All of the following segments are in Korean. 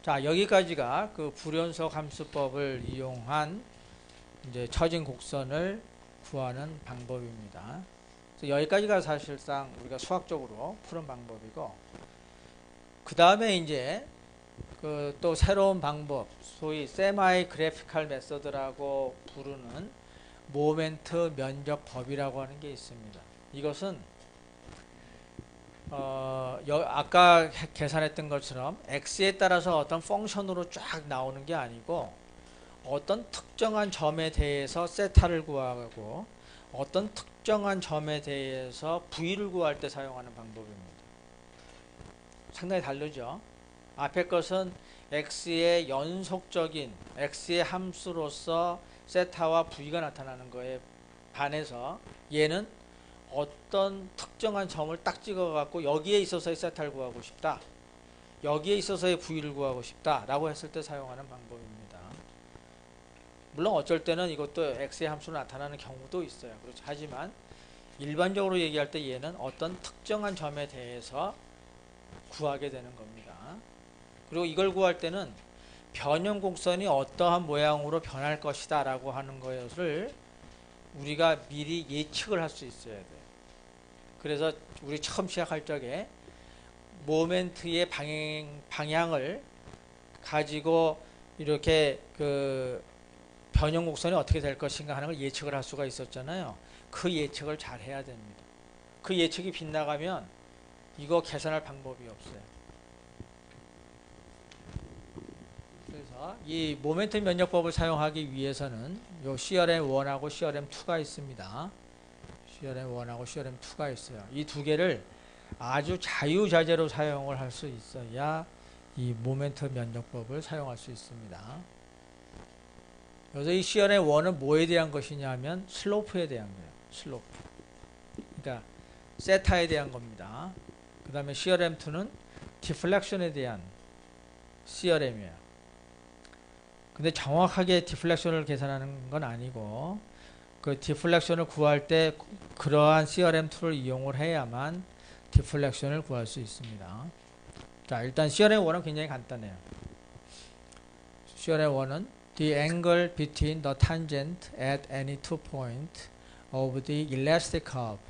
자, 여기까지가 그 불연속 함수법을 이용한 이제 처진 곡선을 구하는 방법입니다. 그래서 여기까지가 사실상 우리가 수학적으로 푸는 방법이고, 그 다음에 이제 그 또 새로운 방법, 소위 세마이 그래피컬 메서드라고 부르는 모멘트 면적법이라고 하는 게 있습니다. 이것은 아까 계산했던 것처럼 x에 따라서 어떤 펑션으로 쫙 나오는 게 아니고 어떤 특정한 점에 대해서 세타를 구하고 어떤 특정한 점에 대해서 v를 구할 때 사용하는 방법입니다. 상당히 다르죠. 앞에 것은 x의 연속적인 x의 함수로서 세타와 v가 나타나는 거에 반해서 얘는 어떤 특정한 점을 딱 찍어 갖고 여기에 있어서의 세타를 구하고 싶다, 여기에 있어서의 v를 구하고 싶다 라고 했을 때 사용하는 방법입니다. 물론 어쩔 때는 이것도 x의 함수로 나타나는 경우도 있어요. 그렇죠. 하지만 일반적으로 얘기할 때 얘는 어떤 특정한 점에 대해서 구하게 되는 겁니다. 그리고 이걸 구할 때는 변형 곡선이 어떠한 모양으로 변할 것이다 라고 하는 것을 우리가 미리 예측을 할 수 있어야 돼요. 그래서 우리 처음 시작할 적에 모멘트의 방향을 가지고 이렇게 그 변형 곡선이 어떻게 될 것인가 하는 걸 예측을 할 수가 있었잖아요. 그 예측을 잘 해야 됩니다. 그 예측이 빗나가면 이거 계산할 방법이 없어요. 그래서 이 모멘트 면역법을 사용하기 위해서는 요 CRM1하고 CRM2가 있습니다. CRM1하고 CRM2가 있어요. 이 두 개를 아주 자유자재로 사용을 할 수 있어야 이 모멘트 면역법을 사용할 수 있습니다. 그래서 이 CRM1은 뭐에 대한 것이냐면 슬로프에 대한 거예요. 슬로프. 그러니까 세타에 대한 겁니다. 그 다음에 CRM2는 디플렉션에 대한 CRM이에요. 근데 정확하게 디플렉션을 계산하는 건 아니고 그 디플렉션을 구할 때 그러한 CRM2를 이용을 해야만 디플렉션을 구할 수 있습니다. 자, 일단 CRM1은 굉장히 간단해요. CRM1은 the angle between the tangent at any two points of the elastic curve.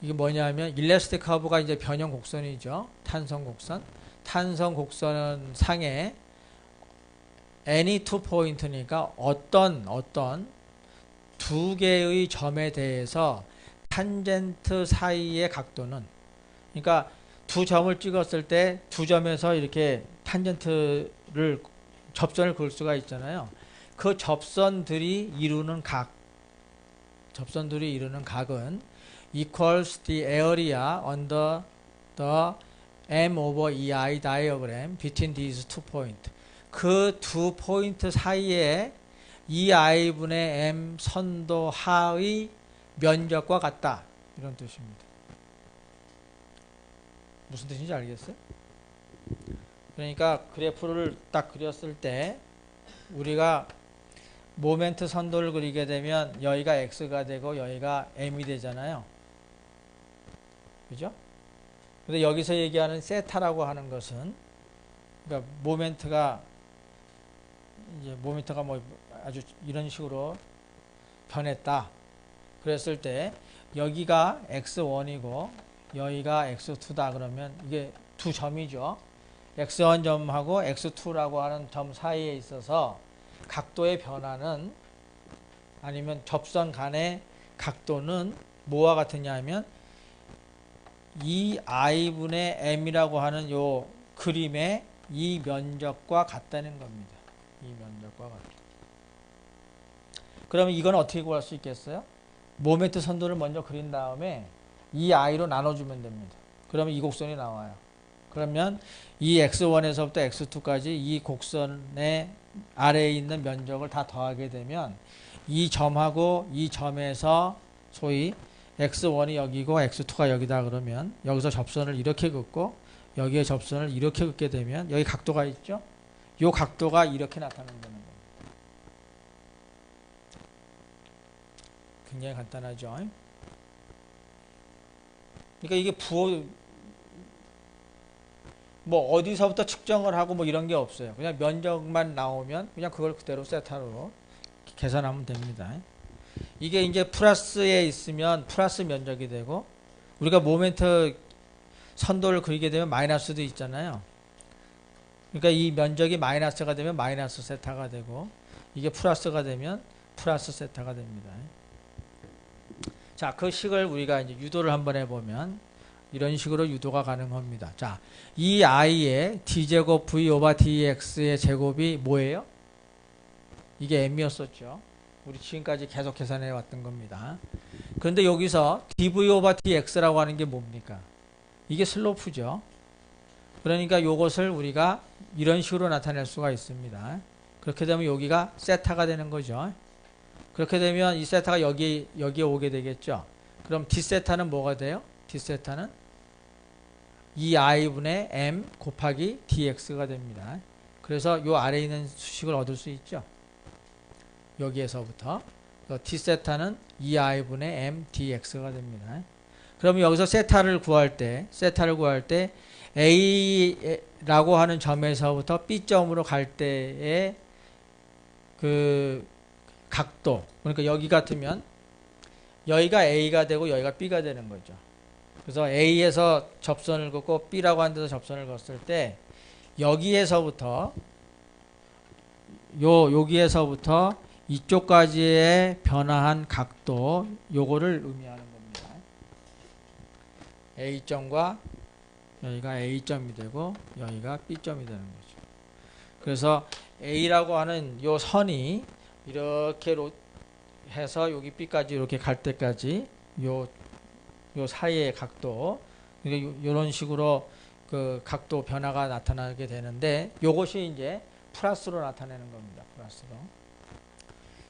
이게 뭐냐면 elastic curve가 이제 변형 곡선이죠. 탄성 곡선. 탄성 곡선 상에 any two point니까 어떤 두 개의 점에 대해서 탄젠트 사이의 각도는, 그러니까 두 점을 찍었을 때 두 점에서 이렇게 탄젠트를 접선을 그을 수가 있잖아요. 그 접선들이 이루는 각은 equals the area under the m over ei diagram between these two points. 그 두 포인트 사이에 ei분의 m 선도 하의 면적과 같다. 이런 뜻입니다. 무슨 뜻인지 알겠어요? 그러니까 그래프를 딱 그렸을 때 우리가 모멘트 선도를 그리게 되면 여기가 x가 되고 여기가 m이 되잖아요. 그죠? 근데 여기서 얘기하는 세타라고 하는 것은, 그러니까 모멘트가 뭐 아주 이런 식으로 변했다. 그랬을 때 여기가 x1이고 여기가 x2다. 그러면 이게 두 점이죠. x1 점하고 x2라고 하는 점 사이에 있어서 각도의 변화는, 아니면 접선 간의 각도는 뭐와 같으냐 하면 이 i분의 m이라고 하는 요 그림의 이 면적과 같다는 겁니다. 이 면적과 같다. 그러면 이건 어떻게 구할 수 있겠어요? 모멘트 선도를 먼저 그린 다음에 이 i로 나눠주면 됩니다. 그러면 이 곡선이 나와요. 그러면 이 x1에서부터 x2까지 이 곡선의 아래에 있는 면적을 다 더하게 되면 이 점하고 이 점에서 소위 x1이 여기고 x2가 여기다 그러면 여기서 접선을 이렇게 긋고 여기에 접선을 이렇게 긋게 되면 여기 각도가 있죠? 이 각도가 이렇게 나타나는 겁니다. 굉장히 간단하죠? 그러니까 이게 뭐 어디서부터 측정을 하고 뭐 이런 게 없어요. 그냥 면적만 나오면 그냥 그걸 그대로 세타로 계산하면 됩니다. 이게 이제 플러스에 있으면 플러스 면적이 되고, 우리가 모멘트 선도를 그리게 되면 마이너스도 있잖아요. 그러니까 이 면적이 마이너스가 되면 마이너스 세타가 되고, 이게 플러스가 되면 플러스 세타가 됩니다. 자, 그 식을 우리가 이제 유도를 한번 해보면 이런 식으로 유도가 가능합니다. 자, 이 i의 d제곱 v 오버 dx의 제곱이 뭐예요? 이게 m이었었죠. 우리 지금까지 계속 계산해 왔던 겁니다. 그런데 여기서 dv 오버 dx라고 하는 게 뭡니까? 이게 슬로프죠. 그러니까 이것을 우리가 이런 식으로 나타낼 수가 있습니다. 그렇게 되면 여기가 세타가 되는 거죠. 그렇게 되면 이 세타가 여기에 오게 되겠죠. 그럼 d세타는 뭐가 돼요? d세타는 2i분의 m 곱하기 dx가 됩니다. 그래서 요 아래에 있는 수식을 얻을 수 있죠. 여기에서부터 d세타는 2i분의 m dx가 됩니다. 그러면 여기서 세타를 구할 때 A라고 하는 점에서부터 B점으로 갈 때의 그 각도, 그러니까 여기 같으면 여기가 A가 되고 여기가 B가 되는 거죠. 그래서 A에서 접선을 긋고 B라고 하는 데서 접선을 긋을 때 여기에서부터 여기에서부터 이쪽까지의 변화한 각도, 요거를 의미하는 겁니다. A점과 여기가 A점이 되고 여기가 B점이 되는 거죠. 그래서 A라고 하는 요 선이 이렇게 해서 여기 B까지 이렇게 갈 때까지 요 사이의 각도, 이런 식으로 그 각도 변화가 나타나게 되는데, 요것이 이제 플러스로 나타내는 겁니다. 플러스로.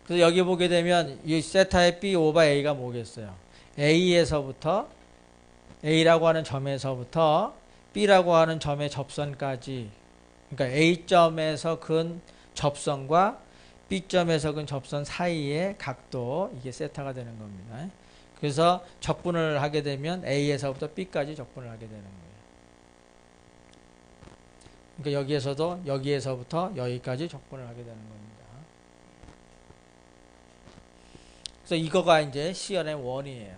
그래서 여기 보게 되면 이 세타의 B 오버 A가 뭐겠어요? A에서부터 A라고 하는 점에서부터 B라고 하는 점의 접선까지, 그러니까 A점에서 근 접선과 B점에서 근 접선 사이의 각도, 이게 세타가 되는 겁니다. 그래서 적분을 하게 되면 A에서부터 B까지 적분을 하게 되는 거예요. 그러니까 여기에서부터 여기까지 적분을 하게 되는 겁니다. 그래서 이거가 이제 시연의 원이에요.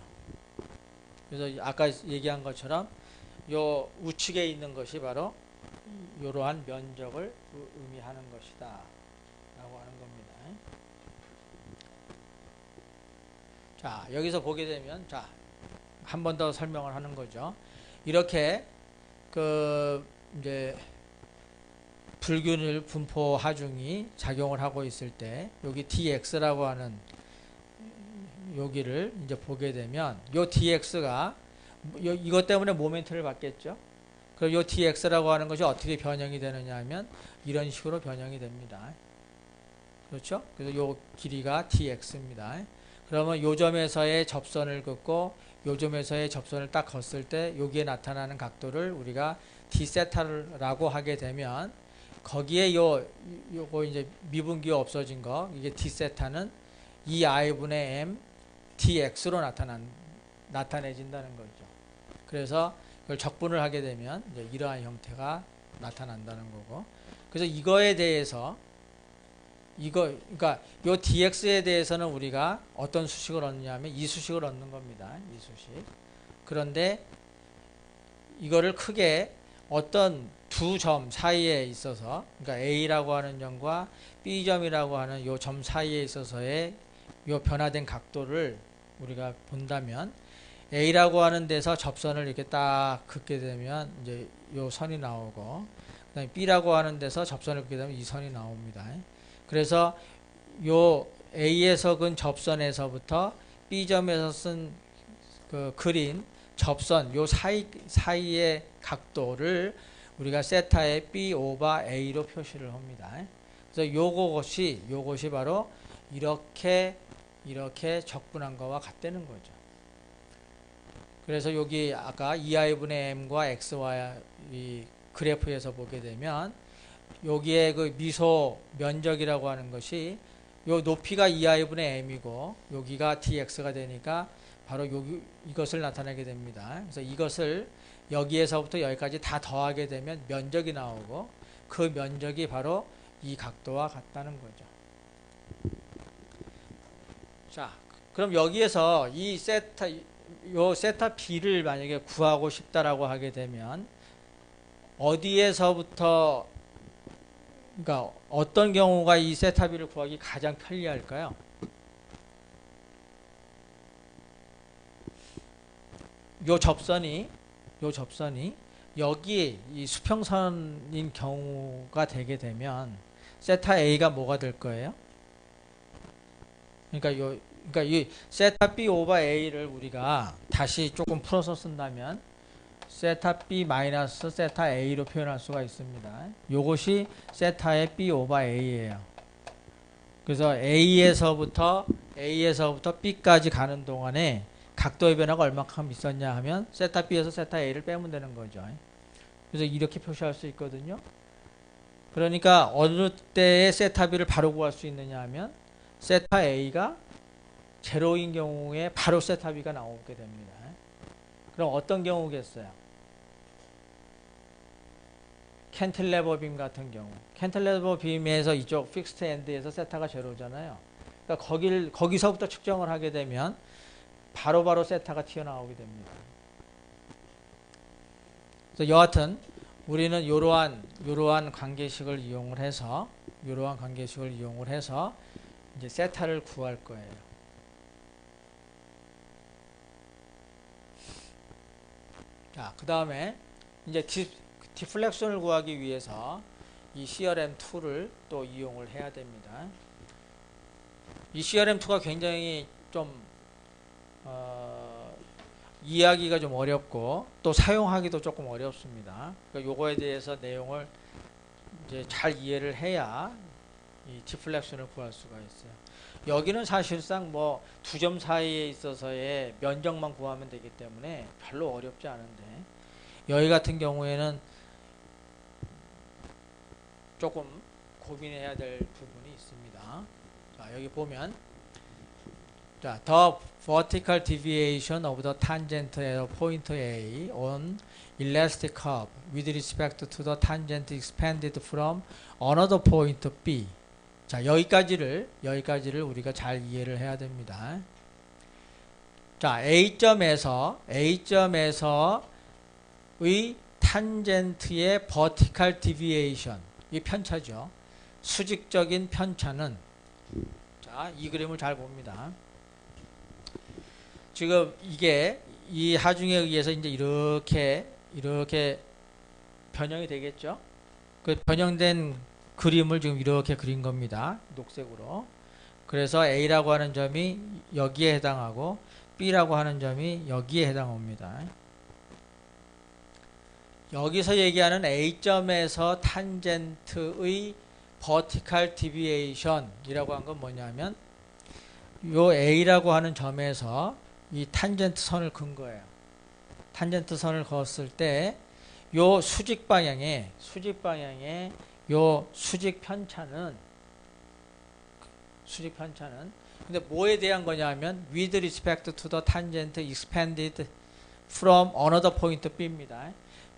그래서 아까 얘기한 것처럼 요 우측에 있는 것이 바로 이러한 면적을 의미하는 것이다 라고 하는 겁니다. 자, 여기서 보게 되면, 자, 한 번 더 설명을 하는 거죠. 이렇게 이제 불균일 분포 하중이 작용을 하고 있을 때 여기 dx라고 하는 여기를 이제 보게 되면 요 dx가 이것 때문에 모멘트를 받겠죠. 그럼 요 dx라고 하는 것이 어떻게 변형이 되느냐 하면 이런 식으로 변형이 됩니다. 그렇죠? 그래서 요 길이가 dx입니다. 그러면 요 점에서의 접선을 긋고 요 점에서의 접선을 딱 걷을 때 여기에 나타나는 각도를 우리가 d세타라고 하게 되면, 거기에 요거 이제 미분기가 없어진 거, 이게 d세타는 2i분의 m dx로 나타내진다는 거죠. 그래서 그걸 적분을 하게 되면 이제 이러한 형태가 나타난다는 거고, 그래서 이거에 대해서 그러니까 요 dx에 대해서는 우리가 어떤 수식을 얻느냐면 이 수식을 얻는 겁니다. 이 수식. 그런데 이거를 크게 어떤 두 점 사이에 있어서, 그러니까 A라고 하는 점과 B점이라고 하는 요 점 사이에 있어서의 요 변화된 각도를 우리가 본다면, A라고 하는 데서 접선을 이렇게 딱 긋게 되면 이제 요 선이 나오고, 그다음에 B라고 하는 데서 접선을 긋게 되면 이 선이 나옵니다. 그래서 요 A에서 근 접선에서부터 B점에서 쓴 그린 접선 요 사이의 각도를 우리가 세타의 B 오버 A로 표시를 합니다. 그래서 요것이 바로 이렇게 적분한 거와 같다는 거죠. 그래서 여기 아까 2i분의 m과 x와 이 그래프에서 보게 되면 여기에 그 미소 면적이라고 하는 것이 요 높이가 2i분의 m이고 여기가 dx가 되니까 바로 이것을 나타내게 됩니다. 그래서 이것을 여기에서부터 여기까지 다 더하게 되면 면적이 나오고 그 면적이 바로 이 각도와 같다는 거죠. 자, 그럼 여기에서 요 세타 B를 만약에 구하고 싶다라고 하게 되면 어디에서부터, 그러니까 어떤 경우가 이 세타 B를 구하기 가장 편리할까요? 요 접선이 여기 이 수평선인 경우가 되게 되면 세타 A가 뭐가 될 거예요? 그러니까 이 세타 B 오버 A를 우리가 다시 조금 풀어서 쓴다면 세타 B 마이너스 세타 A로 표현할 수가 있습니다. 요것이 세타의 B 오버 A예요. 그래서 A에서부터 B까지 가는 동안에 각도의 변화가 얼마큼 있었냐 하면 세타 B에서 세타 A를 빼면 되는 거죠. 그래서 이렇게 표시할 수 있거든요. 그러니까 어느 때에 세타 B를 바로 구할 수 있느냐 하면 세타 A가 제로인 경우에 바로 세타 B가 나오게 됩니다. 그럼 어떤 경우겠어요? 캔틸레버 빔 같은 경우. 캔틸레버 빔에서 이쪽 픽스트 엔드에서 세타가 제로잖아요. 그러니까 거기서부터 측정을 하게 되면 바로바로 세타가 튀어나오게 됩니다. 그래서 여하튼 우리는 이러한 관계식을 이용을 해서 이제 세타를 구할 거예요. 자, 그 다음에 이제 디플렉션을 구하기 위해서 이 CRM2를 또 이용을 해야 됩니다. 이 CRM2가 굉장히 좀 이해하기가 좀 어렵고 또 사용하기도 조금 어렵습니다. 그러니까 요거에 대해서 내용을 이제 잘 이해를 해야 이 디플렉션을 구할 수가 있어요. 여기는 사실상 뭐 두 점 사이에 있어서의 면적만 구하면 되기 때문에 별로 어렵지 않은데 여기 같은 경우에는 조금 고민해야 될 부분이 있습니다. 자, 여기 보면 자, the vertical deviation of the tangent at point A on elastic curve with respect to the tangent expanded from another point B. 자, 여기까지를 우리가 잘 이해를 해야 됩니다. 자, A점에서의 탄젠트의 vertical deviation, 이 편차죠. 수직적인 편차는, 자, 이 그림을 잘 봅니다. 지금 이게 이 하중에 의해서 이제 이렇게 변형이 되겠죠. 그 변형된 그림을 지금 이렇게 그린 겁니다. 녹색으로. 그래서 A라고 하는 점이 여기에 해당하고 B라고 하는 점이 여기에 해당합니다. 여기서 얘기하는 A점에서 탄젠트의 vertical deviation 이라고 한 건 뭐냐면 요 A라고 하는 점에서 이 탄젠트 선을 긋은 거예요. 탄젠트 선을 그었을 때 요 수직 방향에 요 수직 편차는 근데 뭐에 대한 거냐면 with respect to the tangent expanded from another point B입니다.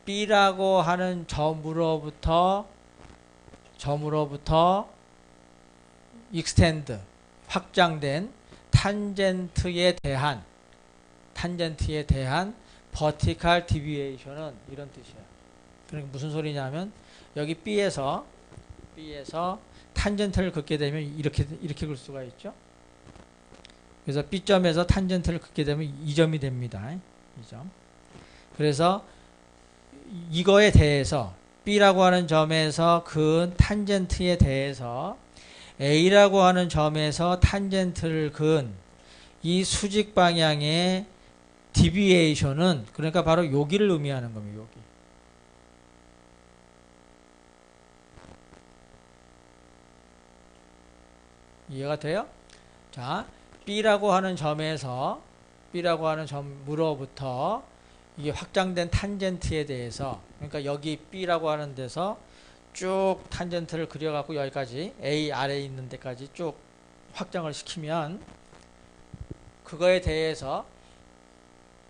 B라고 하는 점으로부터 extend 확장된 탄젠트에 대한 vertical deviation은 이런 뜻이에요. 그러니까 무슨 소리냐면 여기 B에서 탄젠트를 긋게 되면 이렇게 긋을 수가 있죠. 그래서 B점에서 탄젠트를 긋게 되면 이 점이 됩니다. 이 점. 그래서 이거에 대해서 B라고 하는 점에서 그은 탄젠트에 대해서 A라고 하는 점에서 탄젠트를 그은 이 수직 방향의 디비에이션은 그러니까 바로 여기를 의미하는 겁니다. 여기. 이해가 돼요? 자, B라고 하는 점으로부터 이게 확장된 탄젠트에 대해서 그러니까 여기 B라고 하는 데서 쭉 탄젠트를 그려갖고 여기까지 A 아래에 있는 데까지 쭉 확장을 시키면 그거에 대해서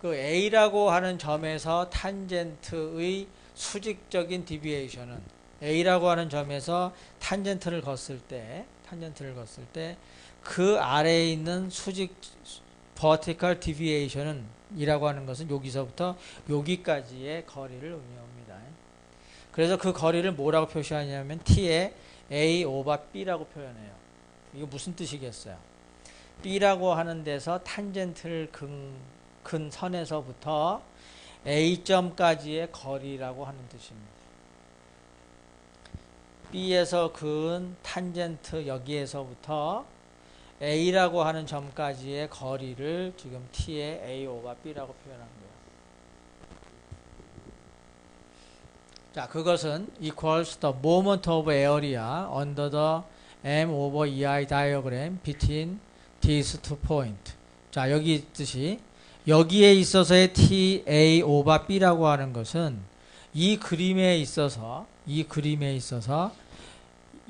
그 A라고 하는 점에서 탄젠트의 수직적인 디비에이션은 A라고 하는 점에서 탄젠트를 걷을 때 그 아래에 있는 수직 vertical deviation은 이라고 하는 것은 여기서부터 여기까지의 거리를 의미합니다. 그래서 그 거리를 뭐라고 표시하냐면 T에 A 오버 B라고 표현해요. 이거 무슨 뜻이겠어요? B라고 하는 데서 탄젠트를 근 선에서부터 A점까지의 거리라고 하는 뜻입니다. B에서 그은 탄젠트 여기에서부터 A라고 하는 점까지의 거리를 지금 T의 A 오버 B라고 표현한 거예요. 자, 그것은 equals the moment of area under the M over EI diagram between these two points. 자, 여기 있듯이 여기에 있어서의 TA 오버 B라고 하는 것은 이 그림에 있어서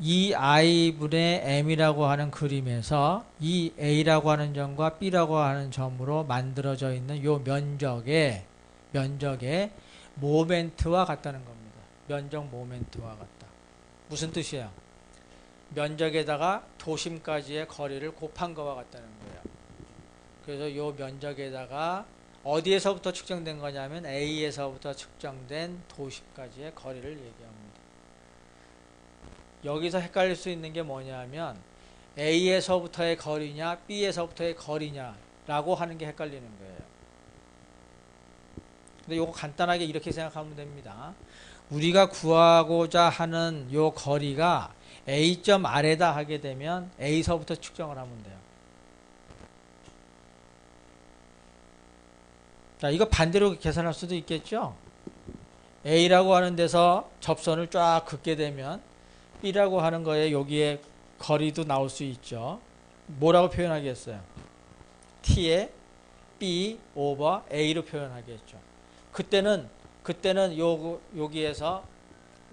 이 I분의 M이라고 하는 그림에서 이 A라고 하는 점과 B라고 하는 점으로 만들어져 있는 요 면적의 모멘트와 같다는 겁니다. 면적 모멘트와 같다. 무슨 뜻이에요? 면적에다가 도심까지의 거리를 곱한 것과 같다는 거예요. 그래서 요 면적에다가 어디에서부터 측정된 거냐면 A에서부터 측정된 도심까지의 거리를 얘기합니다. 여기서 헷갈릴 수 있는 게 뭐냐면 A에서부터의 거리냐 B에서부터의 거리냐 라고 하는 게 헷갈리는 거예요. 근데 요거 간단하게 이렇게 생각하면 됩니다. 우리가 구하고자 하는 요 거리가 A점 아래다 하게 되면 A서부터 측정을 하면 돼요. 자, 이거 반대로 계산할 수도 있겠죠. A라고 하는 데서 접선을 쫙 긋게 되면 B라고 하는 거에 여기에 거리도 나올 수 있죠. 뭐라고 표현하겠어요? T에 B 오버 A로 표현하겠죠. 그때는 여기에서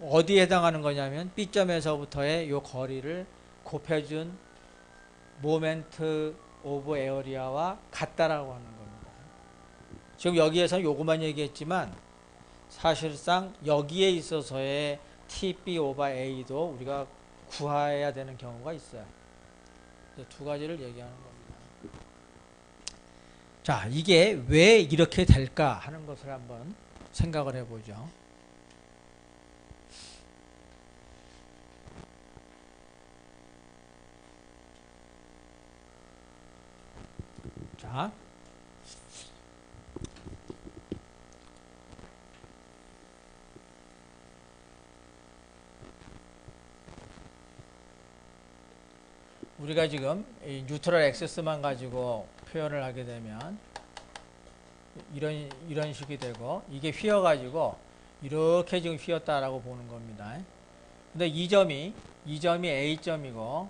어디에 해당하는 거냐면 B점에서부터의 요 거리를 곱해준 모멘트 오브 에어리아와 같다라고 하는 겁니다. 지금 여기에서는 요것만 얘기했지만 사실상 여기에 있어서의 TB 오버 A도 우리가 구해야 되는 경우가 있어요. 두 가지를 얘기하는 겁니다. 자, 이게 왜 이렇게 될까 하는 것을 한번 생각을 해보죠. 자, 우리가 지금 이 뉴트럴 액세스만 가지고 표현을 하게 되면 이런 식이 되고 이게 휘어가지고 이렇게 지금 휘었다라고 보는 겁니다. 근데 이 점이 A점이고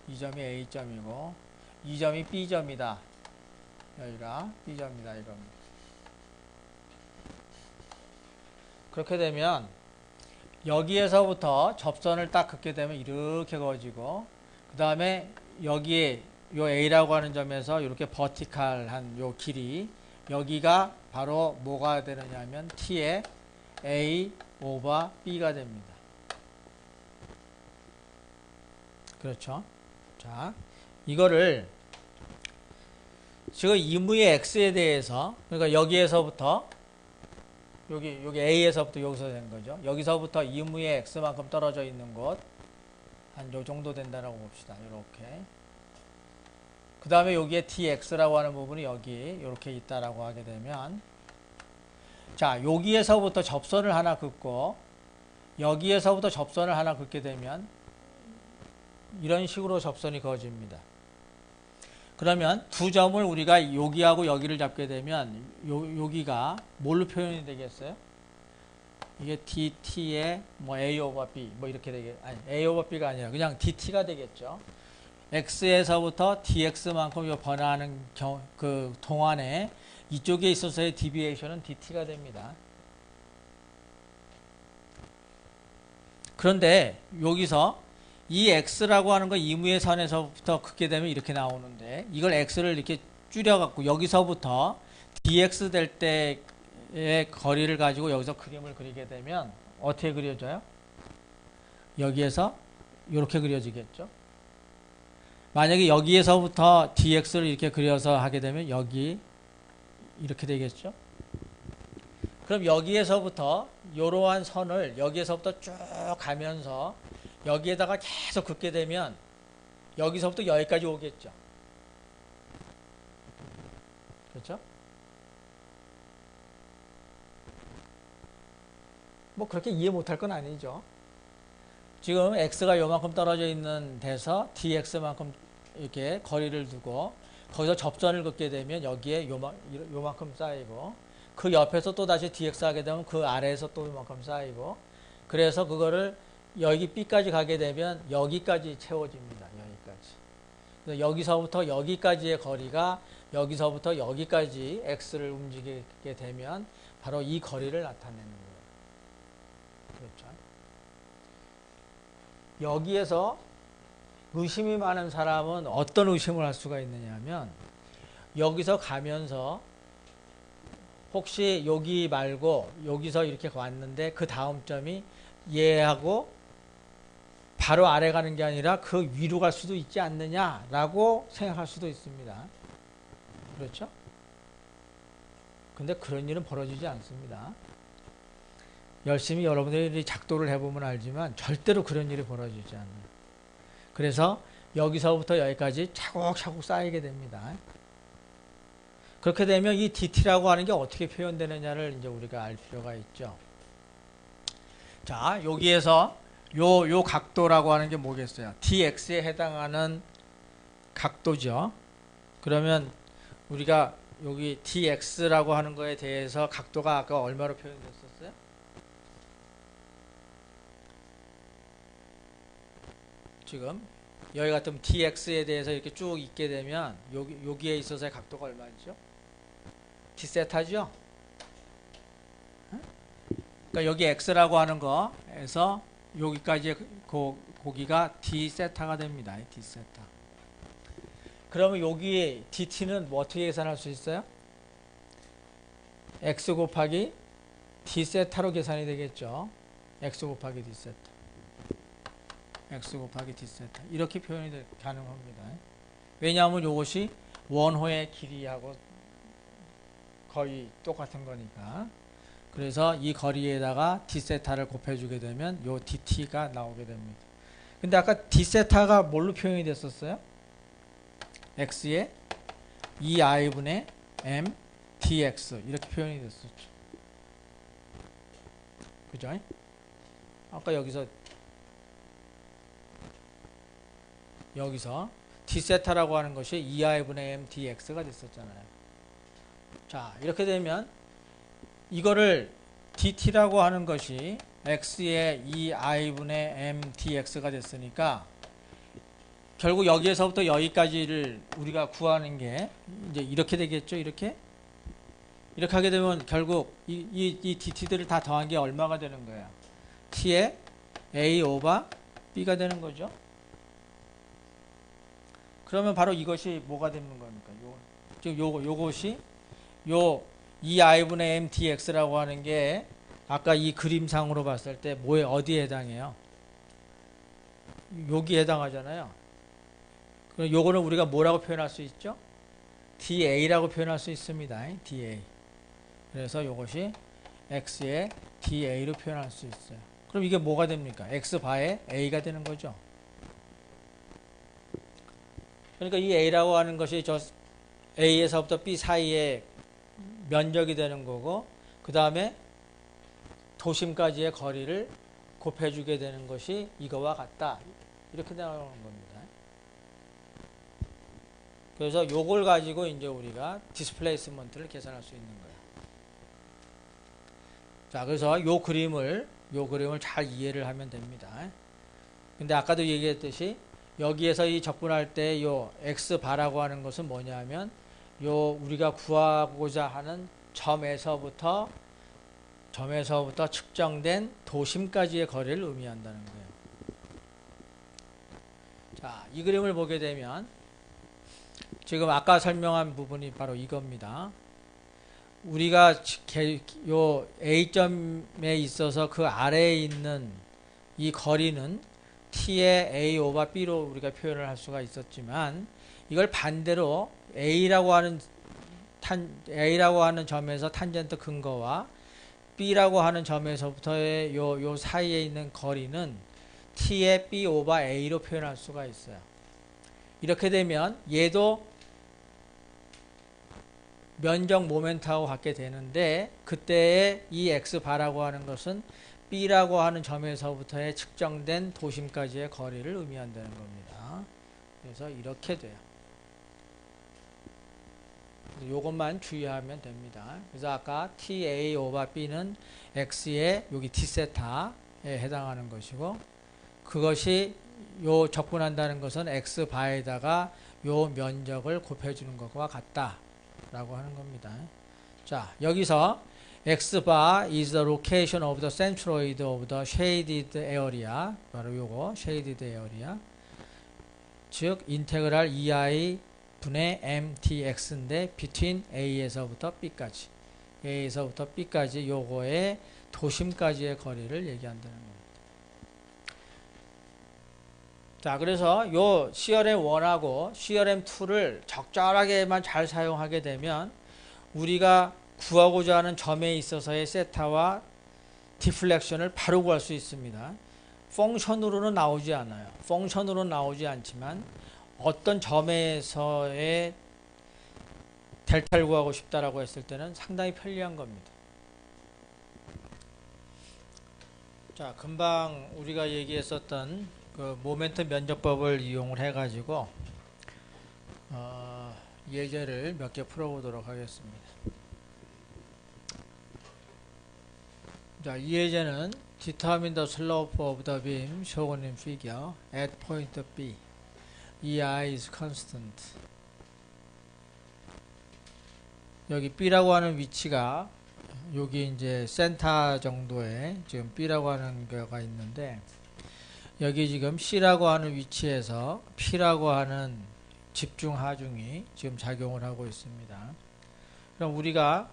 이 점이 B점이다. 여기가 B점이다 이겁니다. 그렇게 되면 여기에서부터 접선을 딱 긋게 되면 이렇게 그어지고 그 다음에 여기에 요 A라고 하는 점에서 이렇게 버티칼한 요 길이 여기가 바로 뭐가 되느냐면 T의 A 오버 B가 됩니다. 그렇죠? 자, 이거를 지금 이무의 X에 대해서 그러니까 여기에서부터 여기 A에서부터 여기서 된 거죠. 여기서부터 이무의 X만큼 떨어져 있는 곳 한 요 정도 된다라고 봅시다. 이렇게. 그 다음에 여기에 TX라고 하는 부분이 여기 이렇게 있다라고 하게 되면 자, 여기에서부터 접선을 하나 긋고 여기에서부터 접선을 하나 긋게 되면 이런 식으로 접선이 그어집니다. 그러면 두 점을 우리가 여기하고 여기를 잡게 되면 여기가 뭘로 표현이 되겠어요? 이게 DT의 뭐 A 오버 B 뭐 이렇게 아니 A 오버 B가 아니라 그냥 DT가 되겠죠. X에서부터 DX만큼 변화하는 그 동안에 이쪽에 있어서의 디비에이션은 DT가 됩니다. 그런데 여기서 이 X라고 하는 거 이무의 선에서부터 긋게 되면 이렇게 나오는데 이걸 X를 이렇게 줄여갖고 여기서부터 dx 될 때의 거리를 가지고 여기서 그림을 그리게 되면 어떻게 그려져요? 여기에서 이렇게 그려지겠죠. 만약에 여기에서부터 dx를 이렇게 그려서 하게 되면 여기 이렇게 되겠죠. 그럼 여기에서부터 이러한 선을 여기에서부터 쭉 가면서 여기에다가 계속 긋게 되면 여기서부터 여기까지 오겠죠. 그렇죠? 뭐 그렇게 이해 못할 건 아니죠. 지금 x가 요만큼 떨어져 있는 데서 dx만큼 이렇게 거리를 두고 거기서 접선을 긋게 되면 여기에 요만큼 쌓이고 그 옆에서 또 다시 dx 하게 되면 그 아래에서 또 요만큼 쌓이고 그래서 그거를 여기 B까지 가게 되면 여기까지 채워집니다. 여기까지. 그래서 여기서부터 여기까지의 거리가 여기서부터 여기까지 x를 움직이게 되면 바로 이 거리를 나타내는 거예요. 그렇죠? 여기에서 의심이 많은 사람은 어떤 의심을 할 수가 있느냐 하면 여기서 가면서 혹시 여기 말고 여기서 이렇게 왔는데 그 다음 점이 얘하고 바로 아래 가는 게 아니라 그 위로 갈 수도 있지 않느냐라고 생각할 수도 있습니다. 그렇죠? 근데 그런 일은 벌어지지 않습니다. 열심히 여러분들이 작도를 해보면 알지만 절대로 그런 일이 벌어지지 않아요. 그래서 여기서부터 여기까지 차곡차곡 쌓이게 됩니다. 그렇게 되면 이 dt라고 하는 게 어떻게 표현되느냐를 이제 우리가 알 필요가 있죠. 자, 여기에서 요 각도라고 하는 게 뭐겠어요? dx에 해당하는 각도죠. 그러면 우리가 여기 dx라고 하는 거에 대해서 각도가 아까 얼마로 표현됐었어요? 지금 여기 같은 dx에 대해서 이렇게 쭉 있게 되면 여기에 있어서의 각도가 얼마죠? d세타죠? 그러니까 여기 x라고 하는 거에서 여기까지의 고기가 d세타가 됩니다. d세타. 그러면 여기 dt는 뭐 어떻게 계산할 수 있어요? x 곱하기 d세타로 계산이 되겠죠. x 곱하기 d세타. x 곱하기 d세타. 이렇게 표현이 가능합니다. 왜냐하면 이것이 원호의 길이하고 거의 똑같은 거니까. 그래서 이 거리에다가 d세타를 곱해주게 되면 요 dt가 나오게 됩니다. 근데 아까 d세타가 뭘로 표현이 됐었어요? x에 2i분의 m dx 이렇게 표현이 됐었죠. 그죠? 아까 여기서 d세타라고 하는 것이 2i분의 m dx가 됐었잖아요. 자, 이렇게 되면 이거를 dt라고 하는 것이 x의 2i분의 m dx가 됐으니까 결국 여기에서부터 여기까지를 우리가 구하는 게 이제 이렇게 되겠죠. 이렇게 하게 되면 결국 이 dt들을 다 더한 게 얼마가 되는 거예요? t의 a 오버 b가 되는 거죠. 그러면 바로 이것이 뭐가 되는 겁니까? 지금 요것이 요 2i분의 m dx라고 하는 게 아까 이 그림상으로 봤을 때 뭐에 어디에 해당해요? 여기에 해당하잖아요. 그럼 요거는 우리가 뭐라고 표현할 수 있죠? da라고 표현할 수 있습니다. da. 그래서 요것이 x의 da로 표현할 수 있어요. 그럼 이게 뭐가 됩니까? x바의 a가 되는 거죠. 그러니까 이 a라고 하는 것이 저 a에서부터 b 사이에 면적이 되는 거고 그 다음에 도심까지의 거리를 곱해주게 되는 것이 이거와 같다. 이렇게 나오는 겁니다. 그래서 요걸 가지고 이제 우리가 디스플레이스먼트를 계산할 수 있는 거예요. 자, 그래서 요 그림을 잘 이해를 하면 됩니다. 근데 아까도 얘기했듯이 여기에서 이 접근할 때 요 x바라고 하는 것은 뭐냐면 요 우리가 구하고자 하는 점에서부터 측정된 도심까지의 거리를 의미한다는 거예요. 자, 이 그림을 보게 되면 지금 아까 설명한 부분이 바로 이겁니다. 우리가 요 A점에 있어서 그 아래에 있는 이 거리는 T의 A 오버 B로 우리가 표현을 할 수가 있었지만 이걸 반대로 A라고 하는 점에서 탄젠트 근거와 B라고 하는 점에서부터의 요 사이에 있는 거리는 T의 B 오버 A로 표현할 수가 있어요. 이렇게 되면 얘도 면적 모멘트하고 같게 되는데 그때의 이 X바라고 하는 것은 B라고 하는 점에서부터의 측정된 도심까지의 거리를 의미한다는 겁니다. 그래서 이렇게 돼요. 요것만 주의하면 됩니다. 그래서 아까 TA 오버 B는 X의 여기 T세타에 해당하는 것이고 그것이 요 적분한다는 것은 X바에다가 요 면적을 곱해주는 것과 같다 라고 하는 겁니다. 자, 여기서 Xbar is the location of the centroid of the shaded area. 바로 요거 shaded area. 즉 인테그랄 EI 분의 MTX인데 between A에서부터 B까지 A에서부터 B까지 요거의 도심까지의 거리를 얘기한다는 겁니다. 자, 그래서 요 CRM1하고 CRM2를 적절하게만 잘 사용하게 되면 우리가 구하고자 하는 점에 있어서의 세타와 디플렉션을 바로 구할 수 있습니다. 펑션으로는 나오지 않아요. 펑션으로는 나오지 않지만 어떤 점에서의 델타를 구하고 싶다라고 했을 때는 상당히 편리한 겁니다. 자, 금방 우리가 얘기했었던 그 모멘트 면적법을 이용을 해가지고 예제를 몇 개 풀어보도록 하겠습니다. 자, 이 예제는 determine the slope of the beam shown in figure at point B. EI is constant. 여기 B라고 하는 위치가 여기 이제 센터 정도에 지금 B라고 하는 거가 있는데 여기 지금 C라고 하는 위치에서 P라고 하는 집중 하중이 지금 작용을 하고 있습니다. 그럼 우리가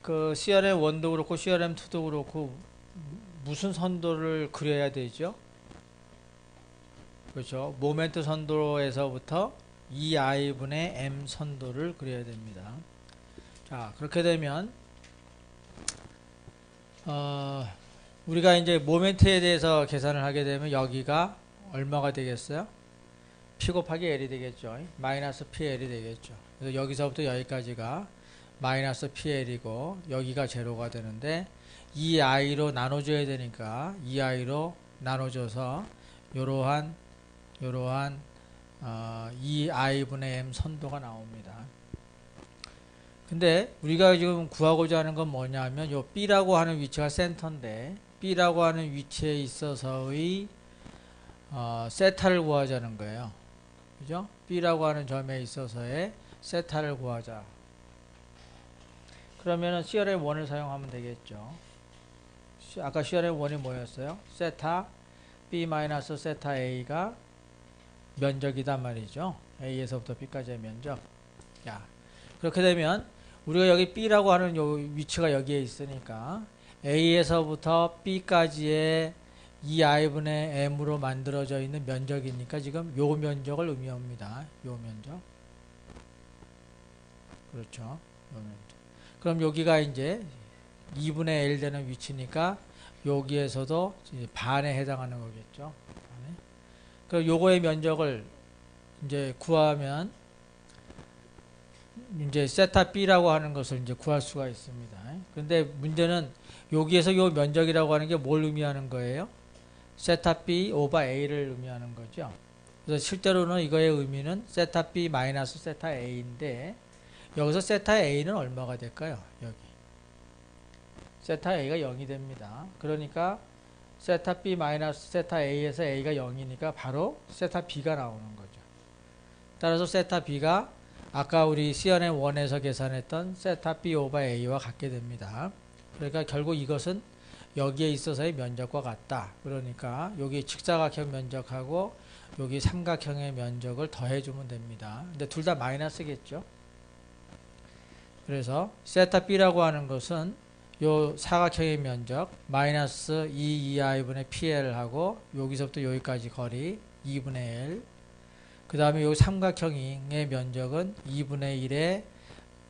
그 CRM1도 그렇고 CRM2도 그렇고 무슨 선도를 그려야 되죠? 그렇죠. 모멘트 선도에서부터 EI분의 M 선도를 그려야 됩니다. 자, 그렇게 되면 우리가 이제 모멘트에 대해서 계산을 하게 되면 여기가 얼마가 되겠어요? P 곱하기 L이 되겠죠. 마이너스 PL이 되겠죠. 그래서 여기서부터 여기까지가 마이너스 PL이고 여기가 제로가 되는데 EI로 나눠줘야 되니까 EI로 나눠줘서 요러한 EI분의 M 선도가 나옵니다. 근데 우리가 지금 구하고자 하는 건 뭐냐면 요 B라고 하는 위치가 센터인데 B라고 하는 위치에 있어서의 세타를 구하자는 거예요. 그죠? B라고 하는 점에 있어서의 세타를 구하자. 그러면은 CRM1을 사용하면 되겠죠. 아까 CRM1이 뭐였어요? 세타 B 마이너스 세타 A가 면적이단 말이죠. A에서부터 B까지의 면적. 야, 그렇게 되면 우리가 여기 B라고 하는 요 위치가 여기에 있으니까 A에서부터 B까지의 EI분의 M으로 만들어져 있는 면적이니까 지금 요 면적을 의미합니다. 요 면적. 그렇죠. 요 면적. 그럼 여기가 이제 2분의 L 되는 위치니까 여기에서도 이제 반에 해당하는 거겠죠. 반에. 그럼 요거의 면적을 이제 구하면 이제 세타 B라고 하는 것을 이제 구할 수가 있습니다. 근데 문제는 여기에서 요 면적이라고 하는 게 뭘 의미하는 거예요? 세타 B 오버 A를 의미하는 거죠. 그래서 실제로는 이거의 의미는 세타 B 마이너스 세타 A인데 여기서 세타 A는 얼마가 될까요? 여기. 세타 A가 0이 됩니다. 그러니까 세타 B 마이너스 세타 A에서 A가 0이니까 바로 세타 B가 나오는 거죠. 따라서 세타 B가 아까 우리 CRM1에서 계산했던 세타 B 오버 A와 같게 됩니다. 그러니까 결국 이것은 여기에 있어서의 면적과 같다. 그러니까 여기 직사각형 면적하고 여기 삼각형의 면적을 더해주면 됩니다. 근데 둘 다 마이너스겠죠. 그래서 세타 B라고 하는 것은 요 사각형의 면적 마이너스 2이하분의 PL 하고 여기서부터 여기까지 거리 2분의 L. 그 다음에 요 삼각형의 면적은 2분의 1에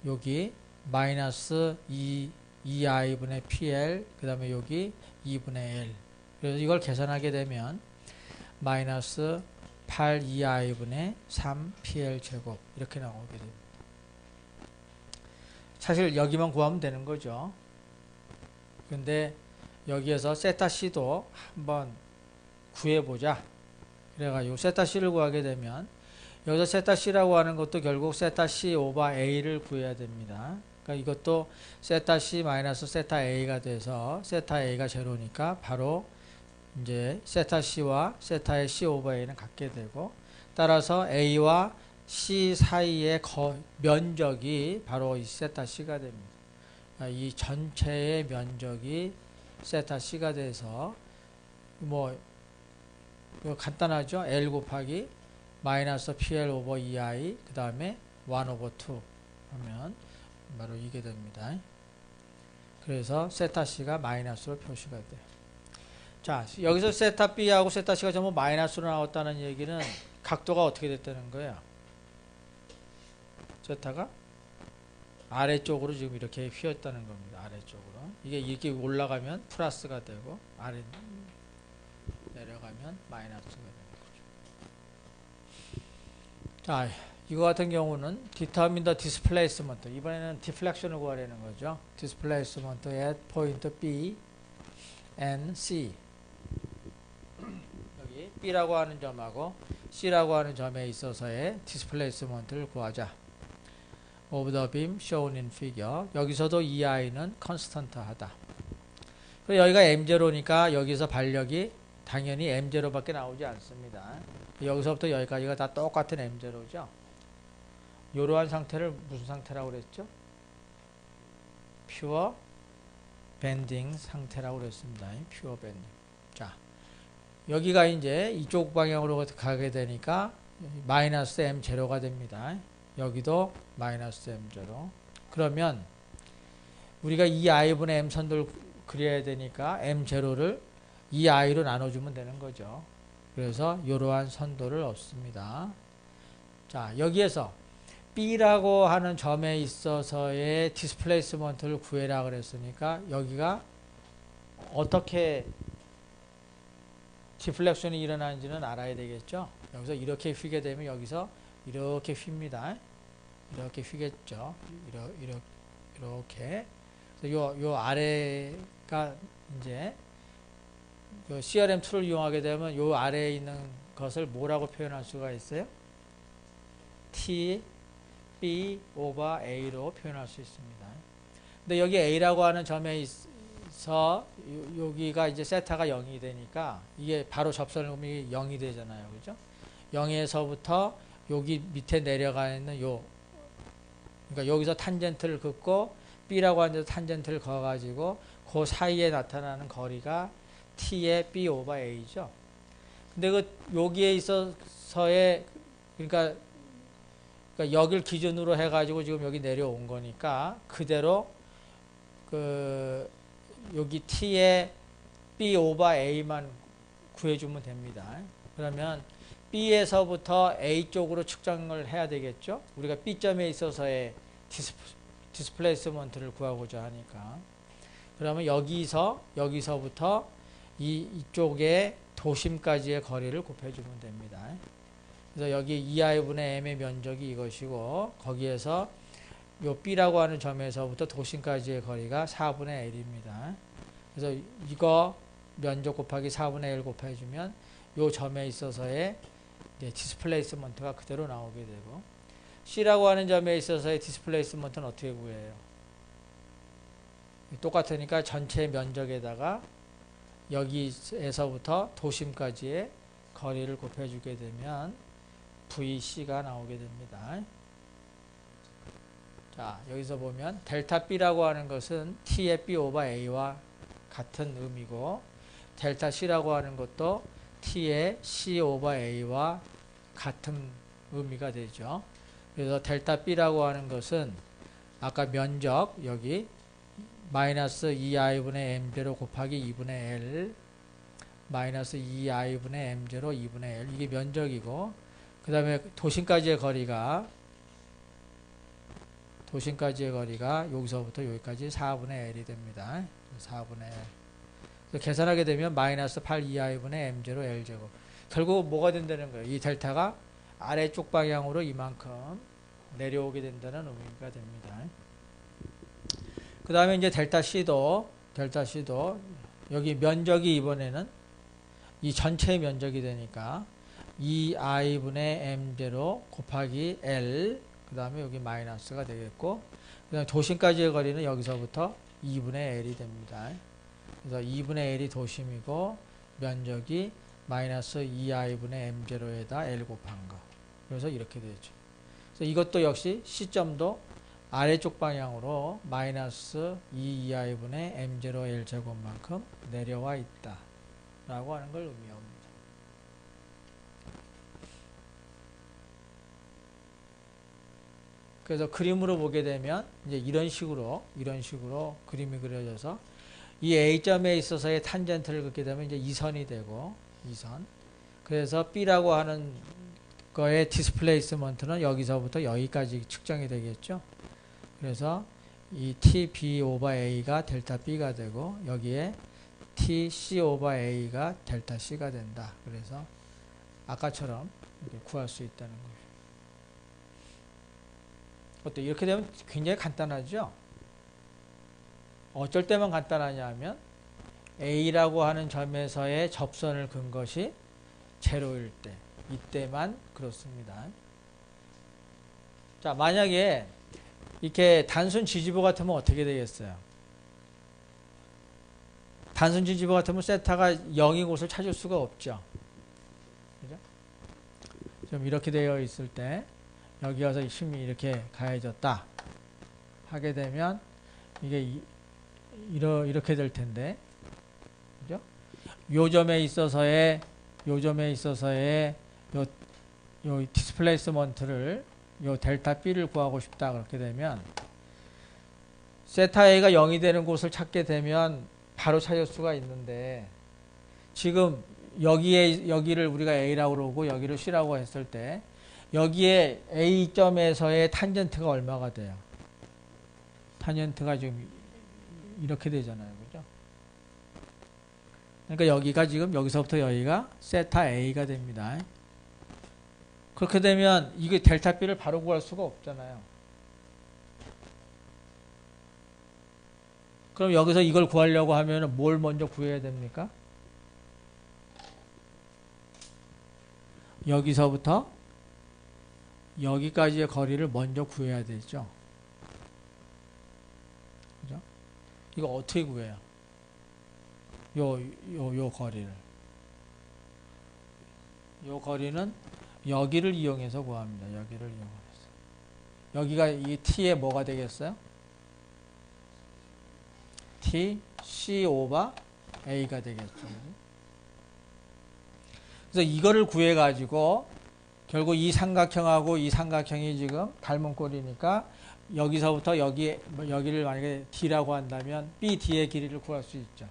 여기 마이너스 2i분의 PL. 그 다음에 여기 2분의 L. 그래서 이걸 계산하게 되면 마이너스 8이i분의 3PL 제곱 이렇게 나오게 됩니다. 사실 여기만 구하면 되는 거죠. 근데 여기에서 세타 C도 한번 구해보자. 그래가지고 세타 C를 구하게 되면 여기서 세타 C라고 하는 것도 결국 세타 C 오버 A를 구해야 됩니다. 그러니까 이것도 세타 C 마이너스 세타 A가 돼서 세타 A가 제로니까 바로 이제 세타 C와 세타의 C 오버 A는 같게 되고, 따라서 A와 C 사이의 면적이 바로 이 세타 C가 됩니다. 이 전체의 면적이 세타 C가 돼서 뭐 간단하죠. L 곱하기 마이너스 PL 오버 2i 그 다음에 1 오버 2 하면 바로 이게 됩니다. 그래서 세타 C가 마이너스로 표시가 돼요. 자, 여기서 세타 B하고 세타 C가 전부 마이너스로 나왔다는 얘기는 각도가 어떻게 됐다는 거예요? 세타가 아래쪽으로 지금 이렇게 휘었다는 겁니다. 아래쪽으로. 이게 이렇게 올라가면 플러스가 되고 아래 내려가면 마이너스가 되는 거죠. 자, 이거 같은 경우는 determine the displacement. 이번에는 deflection을 구하려는 거죠. displacement at point B and C. 여기 B라고 하는 점하고 C라고 하는 점에 있어서의 displacement를 구하자. of the beam shown in figure. 여기서도 EI는 constant 하다. 그리고 여기가 M0니까 여기서 반력이 당연히 M0 밖에 나오지 않습니다. 여기서부터 여기까지가 다 똑같은 M0죠. 이러한 상태를 무슨 상태라고 그랬죠? pure bending 상태라고 그랬습니다. pure bending. 자, 여기가 이제 이쪽 방향으로 가게 되니까 마이너스 M0가 됩니다. 여기도 마이너스 M0. 그러면 우리가 이 i분의 M 선들 그려야 되니까 M0를 이 i로 나눠주면 되는 거죠. 그래서 이러한 선도를 얻습니다. 자, 여기에서 B라고 하는 점에 있어서의 디스플레이스먼트를 구해라 그랬으니까 여기가 어떻게 디플렉션이 일어나는지는 알아야 되겠죠. 여기서 이렇게 휘게 되면 여기서 이렇게 휩니다. 이렇게 휘겠죠. 이렇게. 요 아래가 이제 CRM 툴을 이용하게 되면 요 아래에 있는 것을 뭐라고 표현할 수가 있어요? T, B 오버 A로 표현할 수 있습니다. 근데 여기 A라고 하는 점에 있어 여기가 이제 세타가 0이 되니까 이게 바로 접선음이 0이 되잖아요. 그죠? 0에서부터 여기 밑에 내려가 있는 그러니까 여기서 탄젠트를 긋고 B라고 하는 데서 탄젠트를 그어가지고 그 사이에 나타나는 거리가 T의 B 오버 A죠. 근데 여기에 있어서의 그러니까 여길 기준으로 해가지고 지금 여기 내려온 거니까 그대로 여기 T의 B 오버 A만 구해주면 됩니다. 그러면 B에서부터 A 쪽으로 측정을 해야 되겠죠. 우리가 B점에 있어서의 디스플레이스먼트를 구하고자 하니까. 그러면 여기서부터 이쪽에 도심까지의 거리를 곱해주면 됩니다. 그래서 여기 2i분의 m의 면적이 이것이고 거기에서 요 B라고 하는 점에서부터 도심까지의 거리가 4분의 L입니다. 그래서 이거 면적 곱하기 4분의 L 곱해주면 요 점에 있어서의 디스플레이스먼트가 그대로 나오게 되고, C라고 하는 점에 있어서의 디스플레이스먼트는 어떻게 구해요? 똑같으니까 전체 면적에다가 여기에서부터 도심까지의 거리를 곱해주게 되면 VC가 나오게 됩니다. 자, 여기서 보면 델타 B라고 하는 것은 T의 B 오버 A와 같은 의미고, 델타 C라고 하는 것도 T의 C 오버 A와 같은 의미가 되죠. 그래서 델타 B라고 하는 것은 아까 면적 여기 마이너스 2i분의 m0 곱하기 2분의 l 마이너스 2i분의 m0 2분의 l 이게 면적이고 그 다음에 도심까지의 거리가 여기서부터 여기까지 4분의 l이 됩니다. 4분의 l 계산하게 되면 마이너스 8 2i분의 m0 l제곱 결국 뭐가 된다는 거예요. 이 델타가 아래쪽 방향으로 이만큼 내려오게 된다는 의미가 됩니다. 그 다음에 이제 델타 C도 여기 면적이 이번에는 이 전체의 면적이 되니까 2i분의 m0 곱하기 l 그 다음에 여기 마이너스가 되겠고 그 다음에 도심까지의 거리는 여기서부터 2분의 l이 됩니다. 그래서 2분의 l이 도심이고 면적이 마이너스 2i분의 m0에다 l 곱한 거. 그래서 이렇게 되죠. 그래서 이것도 역시 시점도 아래쪽 방향으로 마이너스 2i분의 m0 l제곱만큼 내려와 있다. 라고 하는 걸 의미합니다. 그래서 그림으로 보게 되면 이제 이런 식으로 그림이 그려져서 이 A점에 있어서의 탄젠트를 긋게 되면 이제 이 선이 되고 이 선. 그래서 B라고 하는 거의 디스플레이스먼트는 여기서부터 여기까지 측정이 되겠죠. 그래서 이 TB 오버 A가 델타 B가 되고 여기에 TC 오버 A가 델타 C가 된다. 그래서 아까처럼 이렇게 구할 수 있다는 거예요. 어때? 이렇게 되면 굉장히 간단하죠? 어쩔 때만 간단하냐 하면 A라고 하는 점에서의 접선을 근 것이 제로일 때 이때만 그렇습니다. 자, 만약에 이렇게 단순 지지부 같으면 어떻게 되겠어요? 단순 지지부 같으면 세타가 0인 곳을 찾을 수가 없죠. 그죠? 좀 이렇게 되어 있을 때 여기 와서 힘이 이렇게 가해졌다 하게 되면 이게 이렇게 될 텐데, 그죠? 요 점에 있어서의 요 디스플레이스먼트를 요 델타 B를 구하고 싶다 그렇게 되면 세타 A가 0이 되는 곳을 찾게 되면 바로 찾을 수가 있는데 지금 여기를 우리가 A라고 그러고 여기를 C라고 했을 때 여기에 A점에서의 탄젠트가 얼마가 돼요? 탄젠트가 지금 이렇게 되잖아요. 그죠? 그러니까 여기가 지금 여기서부터 여기가 세타 A가 됩니다. 그렇게 되면 이게 델타 B를 바로 구할 수가 없잖아요. 그럼 여기서 이걸 구하려고 하면 뭘 먼저 구해야 됩니까? 여기서부터 여기까지의 거리를 먼저 구해야 되죠. 그죠? 이거 어떻게 구해요? 요 거리를. 요 거리는 여기를 이용해서 구합니다. 여기를 이용해서. 여기가 이 T의 뭐가 되겠어요? T, C 오버 A가 되겠죠. 그래서 이거를 구해가지고 결국 이 삼각형하고 이 삼각형이 지금 닮은 꼴이니까 여기서부터 여기를 만약에 D라고 한다면 BD의 길이를 구할 수 있죠.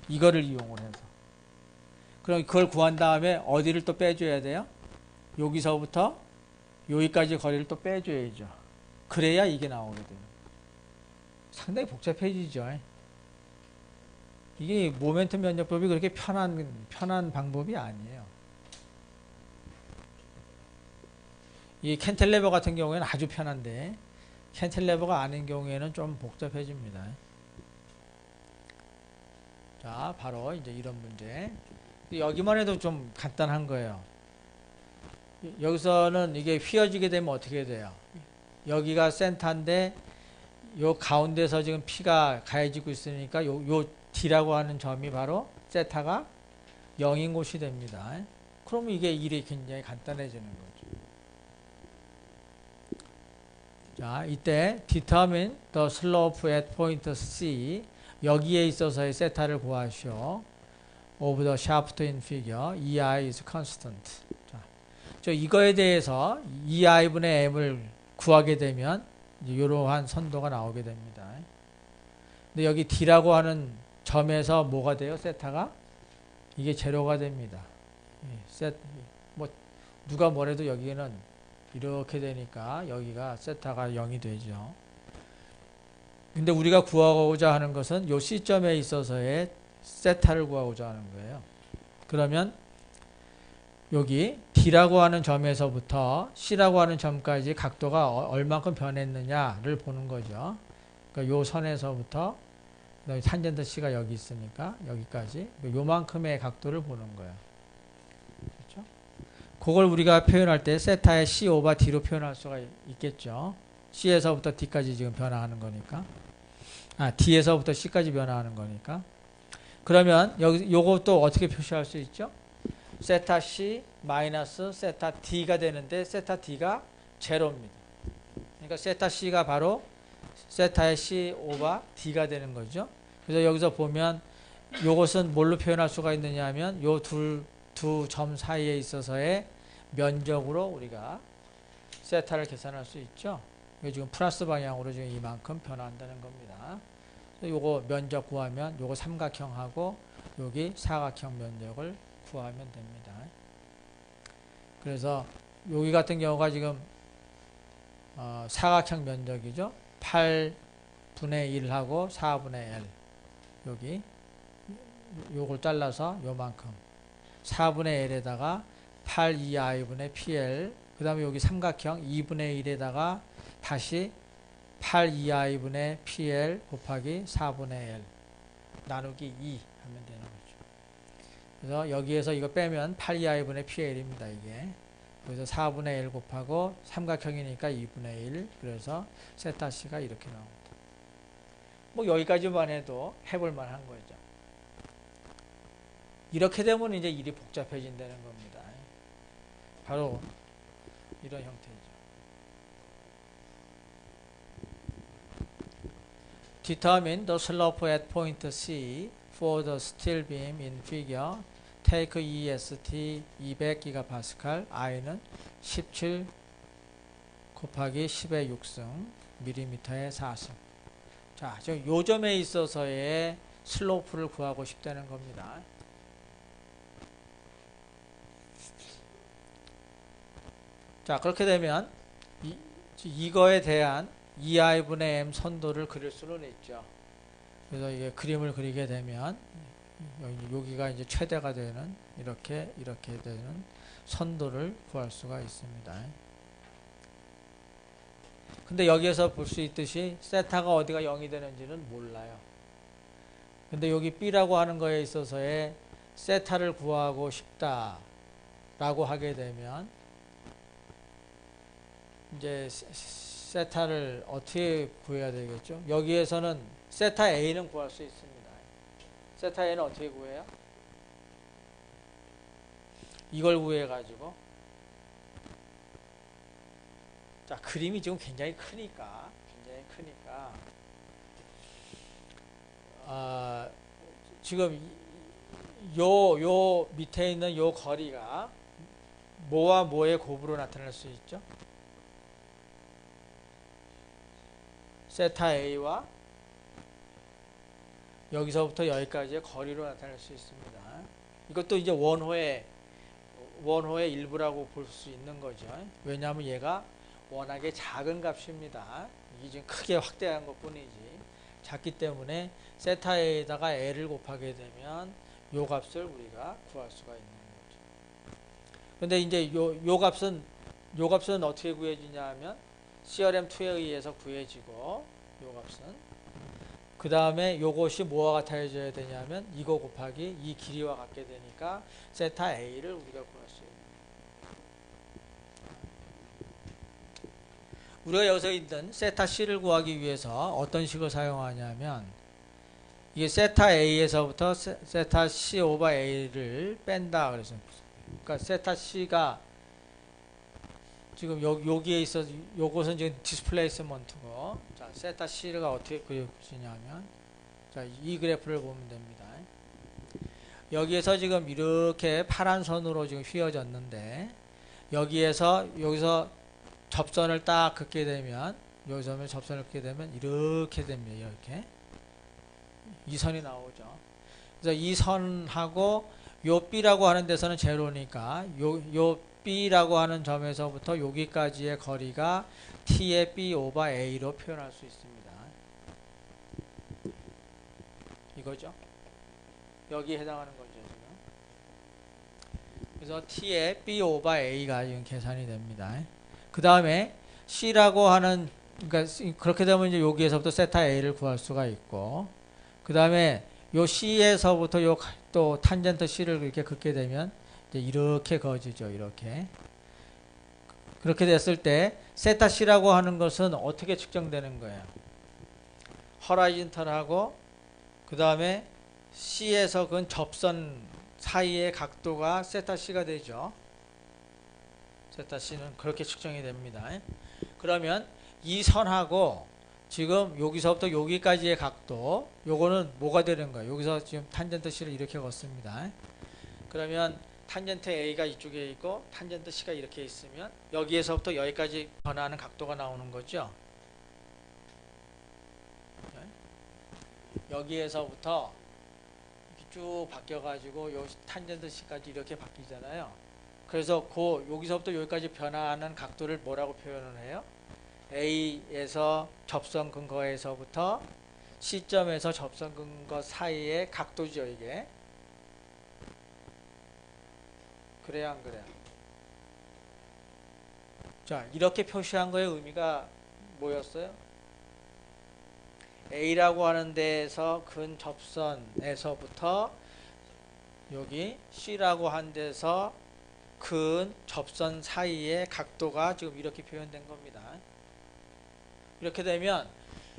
이거를 이용을 해서. 그럼 그걸 구한 다음에 어디를 또 빼줘야 돼요? 여기서부터 여기까지 거리를 또 빼줘야죠. 그래야 이게 나오게 돼요. 상당히 복잡해지죠. 이게 모멘텀 면적법이 그렇게 편한 방법이 아니에요. 이 캔틸레버 같은 경우에는 아주 편한데 캔틸레버가 아닌 경우에는 좀 복잡해집니다. 자, 바로 이제 이런 문제. 여기만 해도 좀 간단한 거예요. 여기서는 이게 휘어지게 되면 어떻게 돼요? 여기가 센터인데 요 가운데서 지금 P가 가해지고 있으니까 요 D라고 하는 점이 바로 세타가 0인 곳이 됩니다. 그러면 이게 일이 굉장히 간단해지는 거죠. 자, 이때 determine the slope at point C 여기에 있어서의 세타를 구하시오. of the shaft in figure EI is constant. 자, 이거에 대해서 EI분의 M을 구하게 되면 이러한 선도가 나오게 됩니다. 근데 여기 D라고 하는 점에서 뭐가 돼요? 세타가? 이게 제로가 됩니다. 뭐 누가 뭐래도 여기는 이렇게 되니까 여기가 세타가 0이 되죠. 근데 우리가 구하고자 하는 것은 요 C점에 있어서의 세타를 구하고자 하는 거예요. 그러면 여기 D라고 하는 점에서부터 C라고 하는 점까지 각도가 얼만큼 변했느냐를 보는 거죠. 그러니까 요 선에서부터 탄젠트 C가 여기 있으니까 여기까지 요만큼의 각도를 보는 거예요. 그렇죠? 그걸 우리가 표현할 때 세타의 C 오버 D로 표현할 수가 있겠죠. C에서부터 D까지 지금 변화하는 거니까. D에서부터 C까지 변화하는 거니까. 그러면 여기 요것도 어떻게 표시할 수 있죠? 세타 C 마이너스 세타 D가 되는데 세타 D가 제로입니다. 그러니까 세타 C가 바로 세타의 C 오버 D가 되는 거죠. 그래서 여기서 보면 요것은 뭘로 표현할 수가 있느냐 하면 요 두 점 사이에 있어서의 면적으로 우리가 세타를 계산할 수 있죠. 이게 지금 플러스 방향으로 지금 이만큼 변화한다는 겁니다. 요거 면적 구하면 요거 삼각형하고 여기 사각형 면적을 구하면 됩니다. 그래서 여기 같은 경우가 지금 사각형 면적이죠. 8분의 1하고 4분의 L 여기 요걸 잘라서 요만큼 4분의 L에다가 8 2i분의 PL 그 다음에 여기 삼각형 2분의 1에다가 다시 8 2i분의 PL 곱하기 4분의 L 나누기 2 하면 되는 거죠. 그래서 여기에서 이거 빼면 8 2i분의 PL입니다. 이게 그래서 4분의 L 곱하고 삼각형이니까 2분의 1 그래서 세타 C가 이렇게 나옵니다. 뭐 여기까지만 해도 해볼 만한 거죠. 이렇게 되면 이제 일이 복잡해진다는 겁니다. 바로 이런 형태죠. Determine the slope at point C for the steel beam in figure. Take EST 200GPa, I는 17 곱하기 10의 6승, 밀리미터의 4승. 자, 지금 요 점에 있어서의 슬로프를 구하고 싶다는 겁니다. 자, 그렇게 되면 이거에 대한 2i분의 m 선도를 그릴 수는 있죠. 그래서 이게 그림을 그리게 되면 여기가 이제 최대가 되는 이렇게 되는 선도를 구할 수가 있습니다. 근데 여기에서 볼 수 있듯이 세타가 어디가 0이 되는지는 몰라요. 근데 여기 B라고 하는 거에 있어서의 세타를 구하고 싶다라고 하게 되면 이제 세타를 어떻게 구해야 되겠죠? 여기에서는 세타 A는 구할 수 있습니다. 세타 A는 어떻게 구해요? 이걸 구해가지고 자, 그림이 지금 굉장히 크니까 지금 요 밑에 있는 요 거리가 뭐와 뭐의 곱으로 나타날 수 있죠? 세타 A와 여기서부터 여기까지의 거리로 나타낼 수 있습니다. 이것도 이제 원호의 일부라고 볼 수 있는 거죠. 왜냐하면 얘가 워낙에 작은 값입니다. 이게 지금 크게 확대한 것 뿐이지. 작기 때문에 세타에다가 L을 곱하게 되면 요 값을 우리가 구할 수가 있는 거죠. 근데 이제 요 값은 어떻게 구해지냐 하면 CRM2에 의해서 구해지고 요 값은 그 다음에 요것이 뭐와 같아져야 되냐면 이거 곱하기 이 길이와 같게 되니까 세타 A를 우리가 구할 수 있는 우리가 여기서 있는 세타 C를 구하기 위해서 어떤 식을 사용하냐면 이게 세타 A에서부터 세타 C 오버 A를 뺀다 그래서 그러니까 세타 C가 지금 여기에 있어 요것은 지금 디스플레이스먼트고 자 세타 C가 어떻게 그려지냐면 자 이 그래프를 보면 됩니다. 여기에서 지금 이렇게 파란 선으로 지금 휘어졌는데 여기서 접선을 딱 긋게 되면 요 점에 접선을 끊게 되면 이렇게 됩니다. 이렇게 이 선이 나오죠. 그래서 이 선하고 요 B라고 하는 데서는 제로니까 요 B라고 하는 점에서부터 여기까지의 거리가 T의 B 오버 A로 표현할 수 있습니다. 이거죠. 여기에 해당하는 거죠, 지금. 그래서 T의 B 오버 A가 지금 계산이 됩니다. 그 다음에 C라고 하는, 그러니까 그렇게 되면 이제 여기에서부터 세타 A를 구할 수가 있고, 그 다음에 요 C에서부터 요 또 탄젠트 C를 이렇게 긋게 되면 이제 이렇게 그어지죠. 이렇게. 그렇게 됐을 때 세타 C라고 하는 것은 어떻게 측정되는 거예요? 허라이즌탈하고 그 다음에 C에서 그 접선 사이의 각도가 세타 C가 되죠. 세타 C는 그렇게 측정이 됩니다. 그러면 이 선하고 지금 여기서부터 여기까지의 각도, 요거는 뭐가 되는 거예요? 여기서 지금 탄젠트 C를 이렇게 걷습니다. 그러면 탄젠트 A가 이쪽에 있고 탄젠트 C가 이렇게 있으면 여기에서부터 여기까지 변화하는 각도가 나오는 거죠. 여기에서부터 쭉 바뀌어가지고 요 탄젠트 C까지 이렇게 바뀌잖아요. 그래서 여기서부터 여기까지 변화하는 각도를 뭐라고 표현을 해요? A에서 접선 근거에서부터 C점에서 접선 근거 사이의 각도죠, 이게. 그래요, 안 그래요? 자, 이렇게 표시한 거의 의미가 뭐였어요? A라고 하는 데에서 근 접선에서부터 여기 C라고 한 데서 근 접선 사이의 각도가 지금 이렇게 표현된 겁니다. 이렇게 되면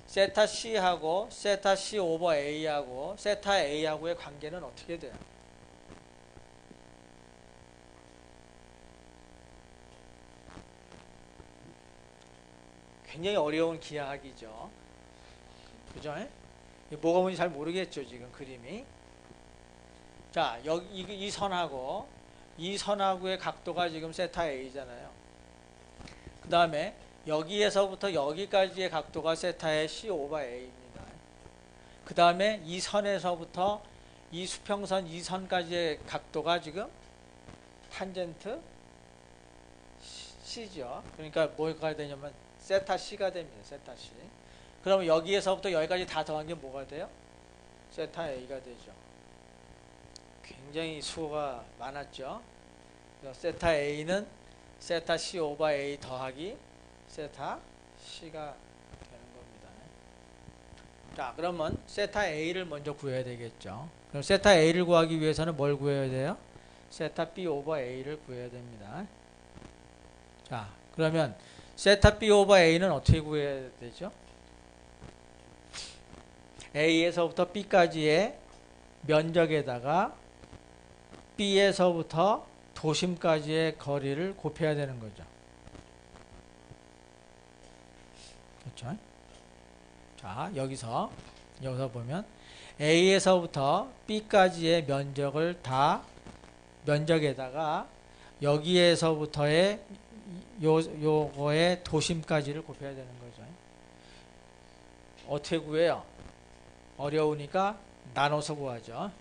세타 C하고 세타 C 오버 A하고 세타 A하고의 관계는 어떻게 돼요? 굉장히 어려운 기하학이죠. 그죠? 뭐가 뭔지 잘 모르겠죠, 지금 그림이. 자, 여기 이 선하고 이 선하고의 각도가 지금 세타 A잖아요. 그 다음에 여기에서부터 여기까지의 각도가 세타의 C 오버 A입니다. 그 다음에 이 선에서부터 이 수평선 이 선까지의 각도가 지금 탄젠트 C죠. 그러니까 뭐가 되냐면 세타 C가 됩니다. 세타 C. 그러면 여기에서부터 여기까지 다 더한 게 뭐가 돼요? 세타 A가 되죠. 굉장히 수가 많았죠. 세타 A는 세타 C 오버 A 더하기 세타 C가 되는 겁니다. 자, 그러면 세타 A를 먼저 구해야 되겠죠. 그럼 세타 A를 구하기 위해서는 뭘 구해야 돼요? 세타 B 오버 A를 구해야 됩니다. 자, 그러면 세타 B 오버 A는 어떻게 구해야 되죠? A에서부터 B까지의 면적에다가 B에서부터 도심까지의 거리를 곱해야 되는 거죠. 그렇죠? 자, 여기서 보면 A에서부터 B까지의 면적을 다 면적에다가 여기에서부터의 요거의 도심까지를 곱해야 되는 거죠. 어떻게 구해요? 어려우니까 나눠서 구하죠.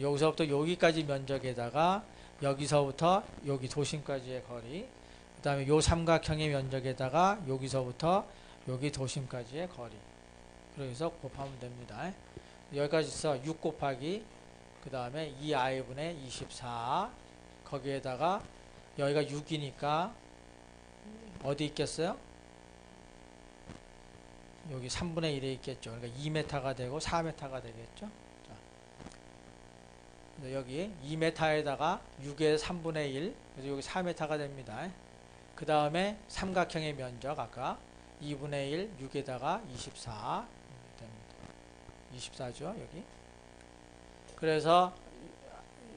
여기서부터 여기까지 면적에다가 여기서부터 여기 도심까지의 거리, 그 다음에 요 삼각형의 면적에다가 여기서부터 여기 도심까지의 거리. 그래서 곱하면 됩니다. 여기까지서 6 곱하기 그 다음에 2i분의 24 거기에다가 여기가 6이니까 어디 있겠어요? 여기 3분의 1에 있겠죠. 그러니까 2m가 되고 4m가 되겠죠. 자, 여기 2m에다가 6의 3분의 1, 그래서 여기 4m가 됩니다. 그 다음에 삼각형의 면적 아까 2분의 1, 6에다가 24 됩니다. 24죠, 여기. 그래서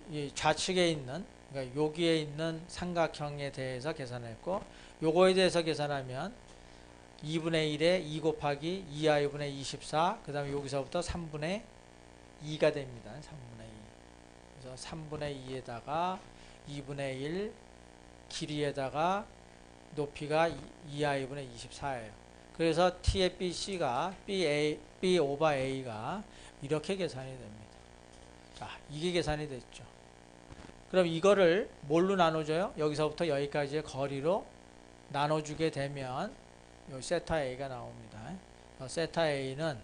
이 좌측에 있는, 그러니까 여기에 있는 삼각형에 대해서 계산했고, 요거에 대해서 계산하면 2분의 1에 2 곱하기 2i분의 24, 그 다음에 여기서부터 3분의 2가 됩니다. 3분의 2. 그래서 3분의 2에다가 2분의 1, 길이에다가 높이가 2i분의 24예요. 그래서 t의 BC가 B 오버 A가 이렇게 계산이 됩니다. 자, 이게 계산이 됐죠. 그럼 이거를 뭘로 나눠줘요? 여기서부터 여기까지의 거리로 나눠주게 되면 요 세타 A가 나옵니다. 세타 A는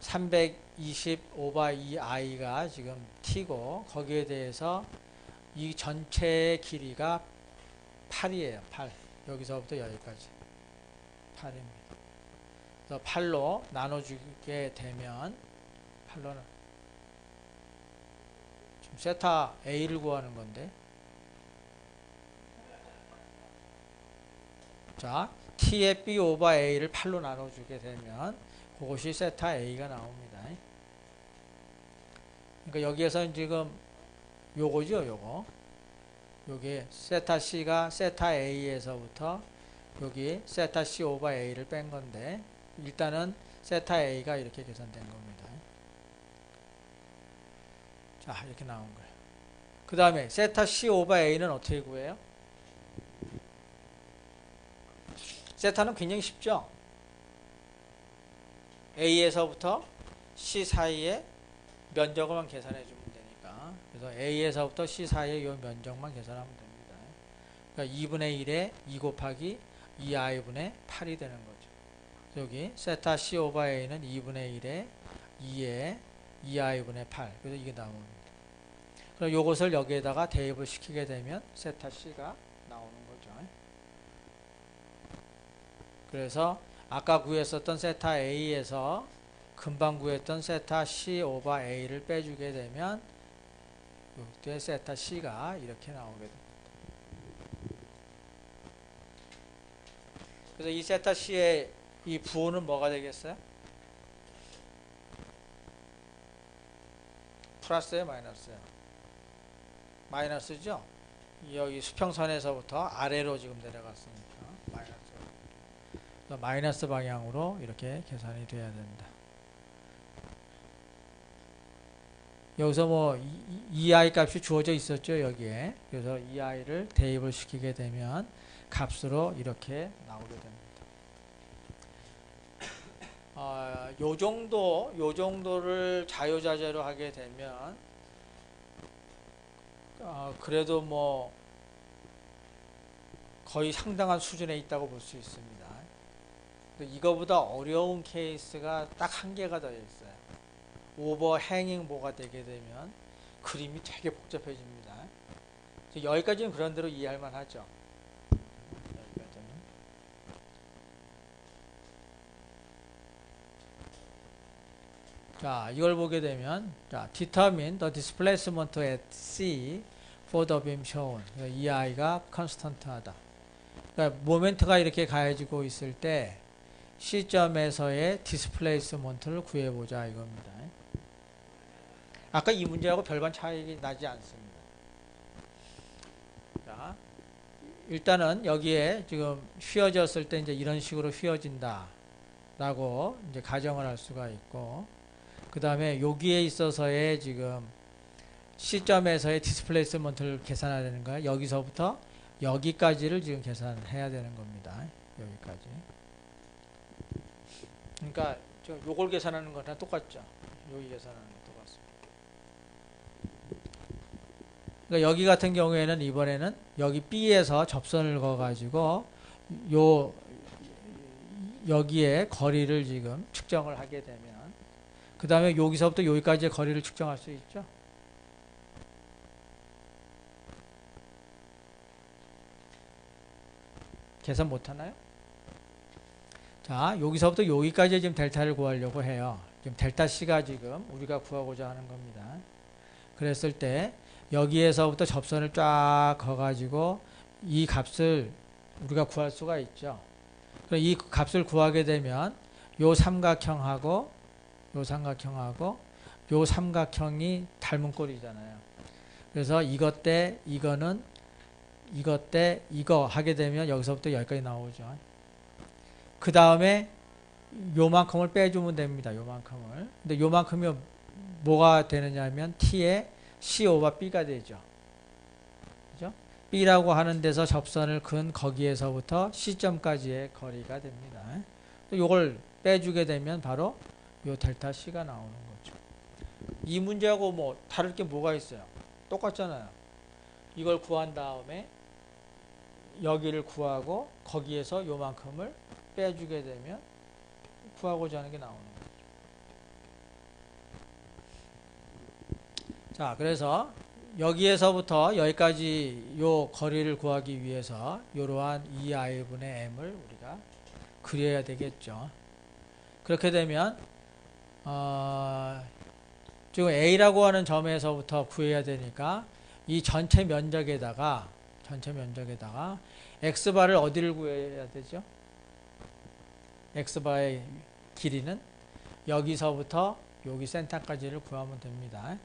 320 오버 2i가 지금 t고 거기에 대해서 이 전체의 길이가 8이에요. 8. 여기서부터 여기까지 8입니다. 그래서 8로 나눠주게 되면 8로는 지금 세타 A를 구하는 건데, 자, t의 B 오버 A를 8로 나눠주게 되면 그것이 세타 A가 나옵니다. 그러니까 여기에서는 지금 요거죠, 요거. 여기 세타 C가 세타 A에서부터 여기 세타 C 오버 A를 뺀 건데, 일단은 세타 A가 이렇게 계산된 겁니다. 자, 이렇게 나온 거예요. 그 다음에 세타 C 오버 A는 어떻게 구해요? 세타는 굉장히 쉽죠. A에서부터 C 사이의 면적만 계산해 주면 되니까. 그래서 A에서부터 C 사이의 이 면적만 계산하면 됩니다. 그러니까 2분의 1에 2 곱하기 2i분의 8이 되는 거죠. 여기 세타 C 오버 A는 2분의 1에 2에 2i분의 8. 그래서 이게 나옵니다. 그럼 요것을 여기에다가 대입을 시키게 되면 세타 C가 나오는 거죠. 그래서 아까 구했었던 세타 A에서 금방 구했던 세타 C 오버 A를 빼주게 되면 이때 세타 C가 이렇게 나오게 됩니다. 그래서 이 세타 C의 이 부호는 뭐가 되겠어요? 플러스예요, 마이너스예요? 마이너스죠? 여기 수평선에서부터 아래로 지금 내려갔으니까 마이너스. 마이너스 방향으로 이렇게 계산이 돼야 된다. 여기서 뭐 2i 값이 주어져 있었죠, 여기에. 그래서 2i를 대입을 시키게 되면 값으로 이렇게 나오게 됩니다. 요 정도를 자유자재로 하게 되면 그래도 뭐 거의 상당한 수준에 있다고 볼 수 있습니다. 이거보다 어려운 케이스가 딱 한 개가 더 있어요. 오버행잉 뭐가 되게 되면 그림이 되게 복잡해집니다. 여기까지는 그런 대로 이해할 만하죠. 여기까지는. 자, 이걸 보게 되면, 자, determine the displacement at C for the beam shown. 이 i가 constant하다. 그러니까 모멘트가 이렇게 가해지고 있을 때 시점에서의 디스플레이스먼트를 구해보자 이겁니다. 아까 이 문제하고 별반 차이가 나지 않습니다. 자, 일단은 여기에 지금 휘어졌을 때 이제 이런 식으로 휘어진다 라고 이제 가정을 할 수가 있고, 그 다음에 여기에 있어서의 지금 시점에서의 디스플레이스먼트를 계산하려는 거야. 여기서부터 여기까지를 지금 계산해야 되는 겁니다. 여기까지. 그러니까 요걸 계산하는 거랑 똑같죠. 여기 계산하는 거 똑같습니다. 그러니까 여기 같은 경우에는 이번에는 여기 B에서 접선을 그어 가지고 여기에 거리를 지금 측정을 하게 되면, 그 다음에 여기서부터 여기까지의 거리를 측정할 수 있죠. 계산 못하나요? 자, 여기서부터 여기까지 지금 델타를 구하려고 해요. 지금 델타 C가 지금 우리가 구하고자 하는 겁니다. 그랬을 때 여기에서부터 접선을 쫙 그어가지고 이 값을 우리가 구할 수가 있죠. 그럼 이 값을 구하게 되면 요 삼각형하고 요 삼각형하고 요 삼각형이 닮은 꼴이잖아요. 그래서 이것 대 이거는 이것 대 이거 하게 되면 여기서부터 여기까지 나오죠. 그 다음에 요만큼을 빼주면 됩니다. 요만큼을. 근데 요만큼이 뭐가 되느냐 하면 T의 C 오버 B가 되죠. 그죠? B라고 하는 데서 접선을 근 거기에서부터 C점까지의 거리가 됩니다. 또 요걸 빼주게 되면 바로 요 델타 C가 나오는 거죠. 이 문제하고 뭐 다를 게 뭐가 있어요? 똑같잖아요. 이걸 구한 다음에 여기를 구하고 거기에서 요만큼을 빼주게 되면 구하고자 하는 게 나오는 거예요. 자, 그래서 여기에서부터 여기까지 요 거리를 구하기 위해서 이러한 2i분의 m을 우리가 그려야 되겠죠. 그렇게 되면 지금 A라고 하는 점에서부터 구해야 되니까 이 전체 면적에다가 X바를 어디를 구해야 되죠? X바의 길이는 여기서부터 여기 센터까지를 구하면 됩니다.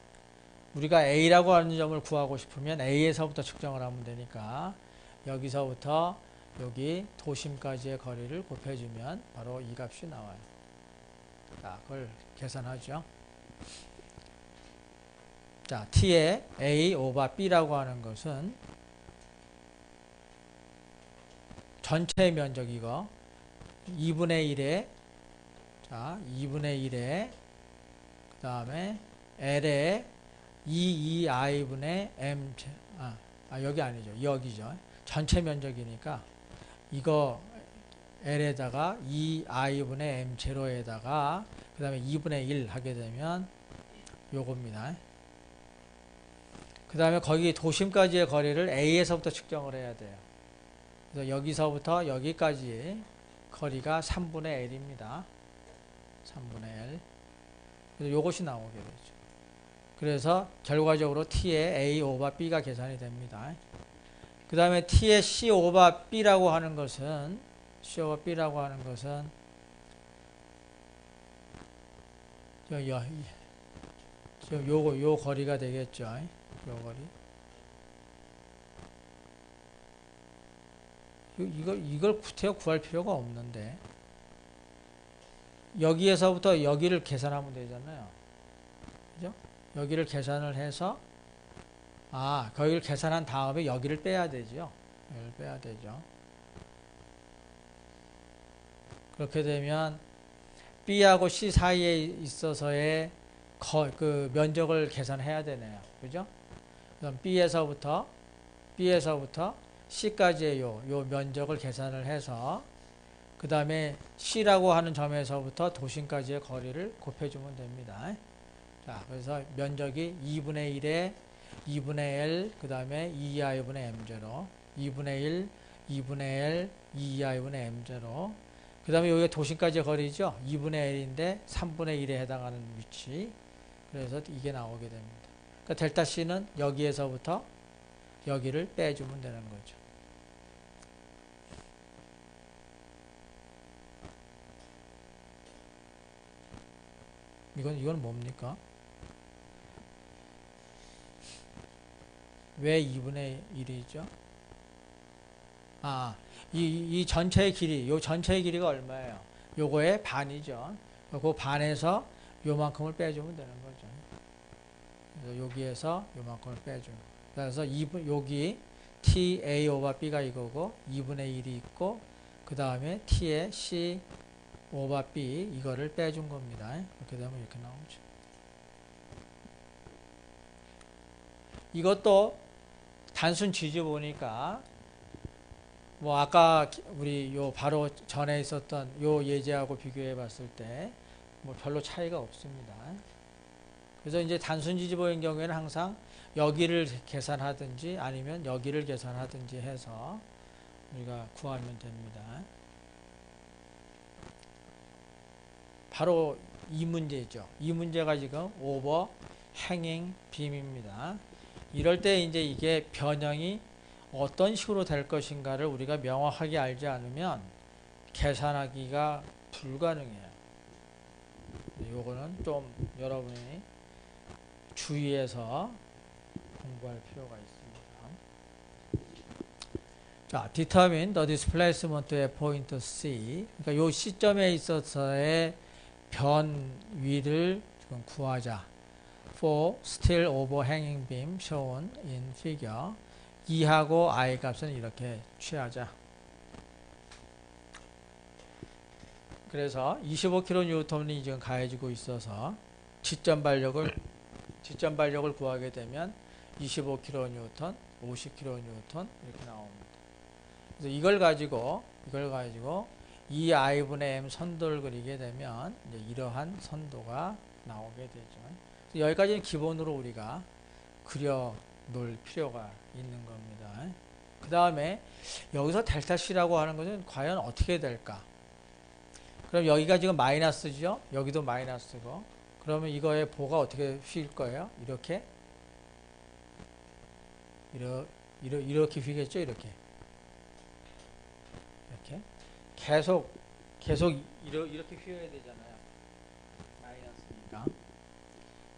우리가 A라고 하는 점을 구하고 싶으면 A에서부터 측정을 하면 되니까 여기서부터 여기 도심까지의 거리를 곱해주면 바로 이 값이 나와요. 자, 그걸 계산하죠. 자, T의 A 오바 B라고 하는 것은 전체 면적 이거 2분의 1에 자, 2분의 1에 그 다음에 L에 2i분의 m 여기 아니죠. 여기죠. 전체 면적이니까 이거 L에다가 2i분의 m 제로에다가 그 다음에 2분의 1 하게 되면 요겁니다. 그 다음에 거기 도심까지의 거리를 A에서부터 측정을 해야 돼요. 그래서 여기서부터 여기까지 거리가 3분의 L입니다. 3분의 L. 그래서 요것이 나오게 되죠. 그래서 결과적으로 T의 A 오바 B가 계산이 됩니다. 그 다음에 T의 C 오바 B라고 하는 것은 요 거리가 되겠죠. 요 거리. 이걸 구할 필요가 없는데 여기에서부터 여기를 계산하면 되잖아요. 그죠? 여기를 계산을 해서 거기를 계산한 다음에 여기를 빼야 되죠. 여기를 빼야 되죠. 그렇게 되면 B하고 C 사이에 있어서의 그 면적을 계산해야 되네요. 그죠? 그럼 B에서부터 C까지의 요 면적을 계산을 해서 그 다음에 C라고 하는 점에서부터 도심까지의 거리를 곱해주면 됩니다. 자, 그래서 면적이 2분의 1에 2분의 L, 그 다음에 2i분의 m0, 2분의 1, 2분의 L, 2i분의 m0, 그 다음에 여기가 도심까지의 거리죠. 2분의 L인데 3분의 1에 해당하는 위치. 그래서 이게 나오게 됩니다. 그러니까 델타 C는 여기에서부터 여기를 빼주면 되는 거죠. 이건 뭡니까? 왜 2분의 1이죠? 이 전체의 길이, 요 전체의 길이가 얼마예요? 요거의 반이죠. 그 반에서 요만큼을 빼주면 되는 거죠. 그래서 여기에서 요만큼을 빼주는 거. 그래서 여기 T A 오바 B가 이거고 2분의 1이 있고 그 다음에 T의 C 오바 B 이거를 빼준 겁니다. 이렇게 되면 이렇게 나오죠. 이것도 단순 지지 보니까 뭐 아까 우리 요 바로 전에 있었던 요 예제하고 비교해 봤을 때 뭐 별로 차이가 없습니다. 그래서 이제 단순 지지보인 경우에는 항상 여기를 계산하든지 아니면 여기를 계산하든지 해서 우리가 구하면 됩니다. 바로 이 문제죠. 이 문제가 지금 오버 행잉 빔입니다. 이럴 때 이제 이게 변형이 어떤 식으로 될 것인가를 우리가 명확하게 알지 않으면 계산하기가 불가능해요. 요거는 좀 여러분이 주의해서 공부할 필요가 있습니다. 자, determine the displacement at point C. 그러니까 요 시점에 있어서의 변위를 지금 구하자. For still overhanging beam shown in figure. 2하고 I 값은 이렇게 취하자. 그래서 25kN이 지금 가해지고 있어서 지점 발력을 구하게 되면 25kN, 50kN 이렇게 나옵니다. 그래서 이걸 가지고 이 I분의 M 선도를 그리게 되면 이제 이러한 선도가 나오게 되죠. 여기까지는 기본으로 우리가 그려 놓을 필요가 있는 겁니다. 그 다음에 여기서 델타 C라고 하는 것은 과연 어떻게 될까? 그럼 여기가 지금 마이너스죠? 여기도 마이너스고. 그러면 이거의 보가 어떻게 휠 거예요? 이렇게 휘겠죠? 이렇게 계속 이렇게 휘어야 되잖아요. 마이너스니까.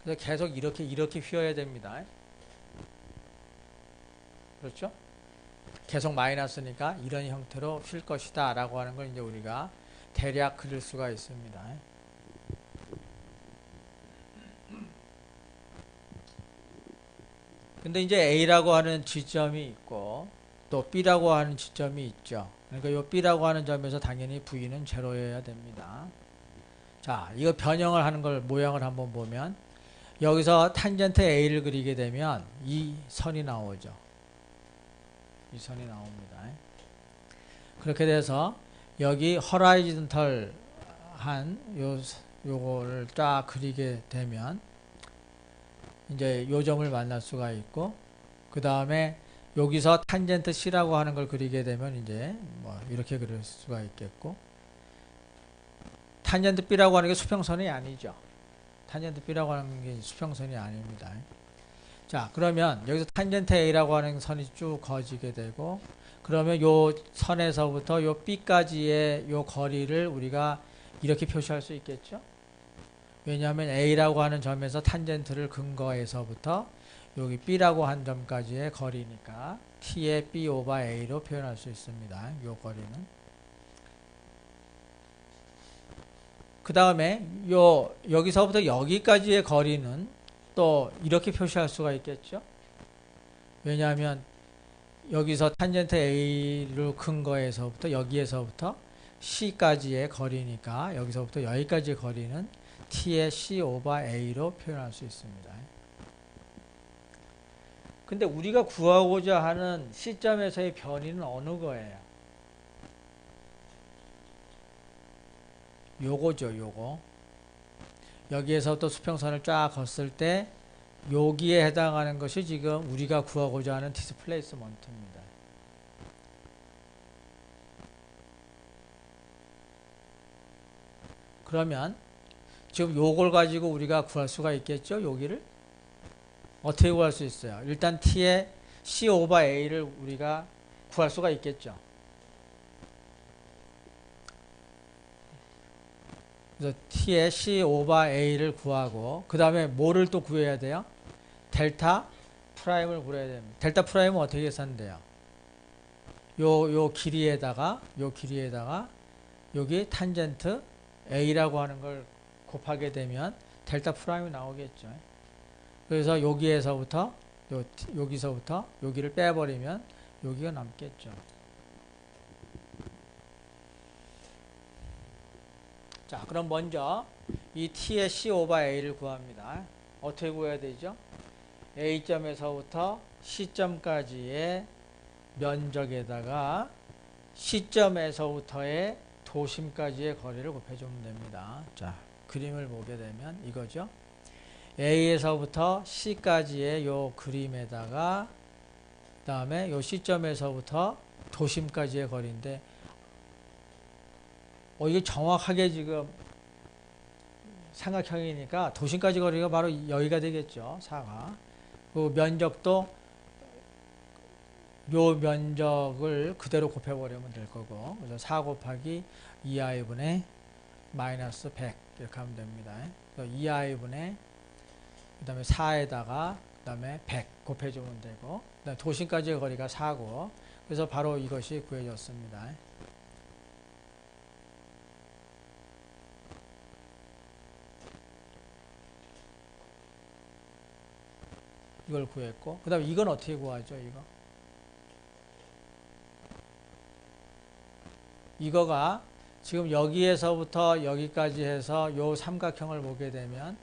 그래서 계속 이렇게 휘어야 됩니다. 그렇죠? 계속 마이너스니까 이런 형태로 휠 것이다 라고 하는 걸 이제 우리가 대략 그릴 수가 있습니다. 근데 이제 A라고 하는 지점이 있고 또 B라고 하는 지점이 있죠. 그러니까 이 B라고 하는 점에서 당연히 V는 제로여야 됩니다. 자, 이거 변형을 하는 걸 모양을 한번 보면 여기서 탄젠트 A를 그리게 되면 이 선이 나오죠. 이 선이 나옵니다. 그렇게 돼서 여기 허라이즌털 한 요거를 딱 그리게 되면 이제 요 점을 만날 수가 있고 그 다음에 여기서 탄젠트 C라고 하는 걸 그리게 되면 이제 뭐 이렇게 그릴 수가 있겠고 탄젠트 B라고 하는 게 수평선이 아니죠. 탄젠트 B라고 하는 게 수평선이 아닙니다. 자, 그러면 여기서 탄젠트 A라고 하는 선이 쭉 그어지게 되고 그러면 요 선에서부터 요 B까지의 요 거리를 우리가 이렇게 표시할 수 있겠죠. 왜냐하면 A라고 하는 점에서 탄젠트를 근거에서부터 여기 B라고 한 점까지의 거리니까 T의 B 오버 A로 표현할 수 있습니다. 요 거리는. 그 다음에 여기서부터 여기까지의 거리는 또 이렇게 표시할 수가 있겠죠. 왜냐하면 여기서 탄젠트 A를 근거에서부터 여기에서부터 C까지의 거리니까 여기서부터 여기까지의 거리는 T의 C 오버 A로 표현할 수 있습니다. 근데 우리가 구하고자 하는 시점에서의 변이는 어느 거예요? 요거죠, 요거. 여기에서부터 수평선을 쫙 걷을 때 여기에 해당하는 것이 지금 우리가 구하고자 하는 디스플레이스먼트입니다. 그러면 지금 요걸 가지고 우리가 구할 수가 있겠죠? 여기를 어떻게 구할 수 있어요? 일단 T의 C 오버 A를 우리가 구할 수가 있겠죠. 그래서 T의 C 오버 A를 구하고 그 다음에 뭐를 또 구해야 돼요? 델타 프라임을 구해야 됩니다. 델타 프라임은 어떻게 계산돼요? 요 길이에다가 여기 탄젠트 A라고 하는 걸 곱하게 되면 델타 프라임이 나오겠죠. 그래서 여기서부터 여기를 빼버리면 여기가 남겠죠. 자, 그럼 먼저 이 T의 C 오버 A를 구합니다. 어떻게 구해야 되죠? A점에서부터 C점까지의 면적에다가 C점에서부터의 도심까지의 거리를 곱해주면 됩니다. 자, 그림을 보게 되면 이거죠. A에서부터 C까지의 요 그림에다가 그 다음에 요 C점에서부터 도심까지의 거리인데 이게 정확하게 지금 삼각형이니까 도심까지 거리가 바로 여기가 되겠죠. 4가. 그 면적도 요 면적을 그대로 곱해버리면 될 거고 그래서 4 곱하기 2i분의 마이너스 100 이렇게 하면 됩니다. 2i분의 그 다음에 4에다가 그 다음에 100 곱해주면 되고 그다음에 도심까지의 거리가 4고 그래서 바로 이것이 구해졌습니다. 이걸 구했고 그 다음에 이건 어떻게 구하죠? 이거가 지금 여기에서부터 여기까지 해서 요 삼각형을 보게 되면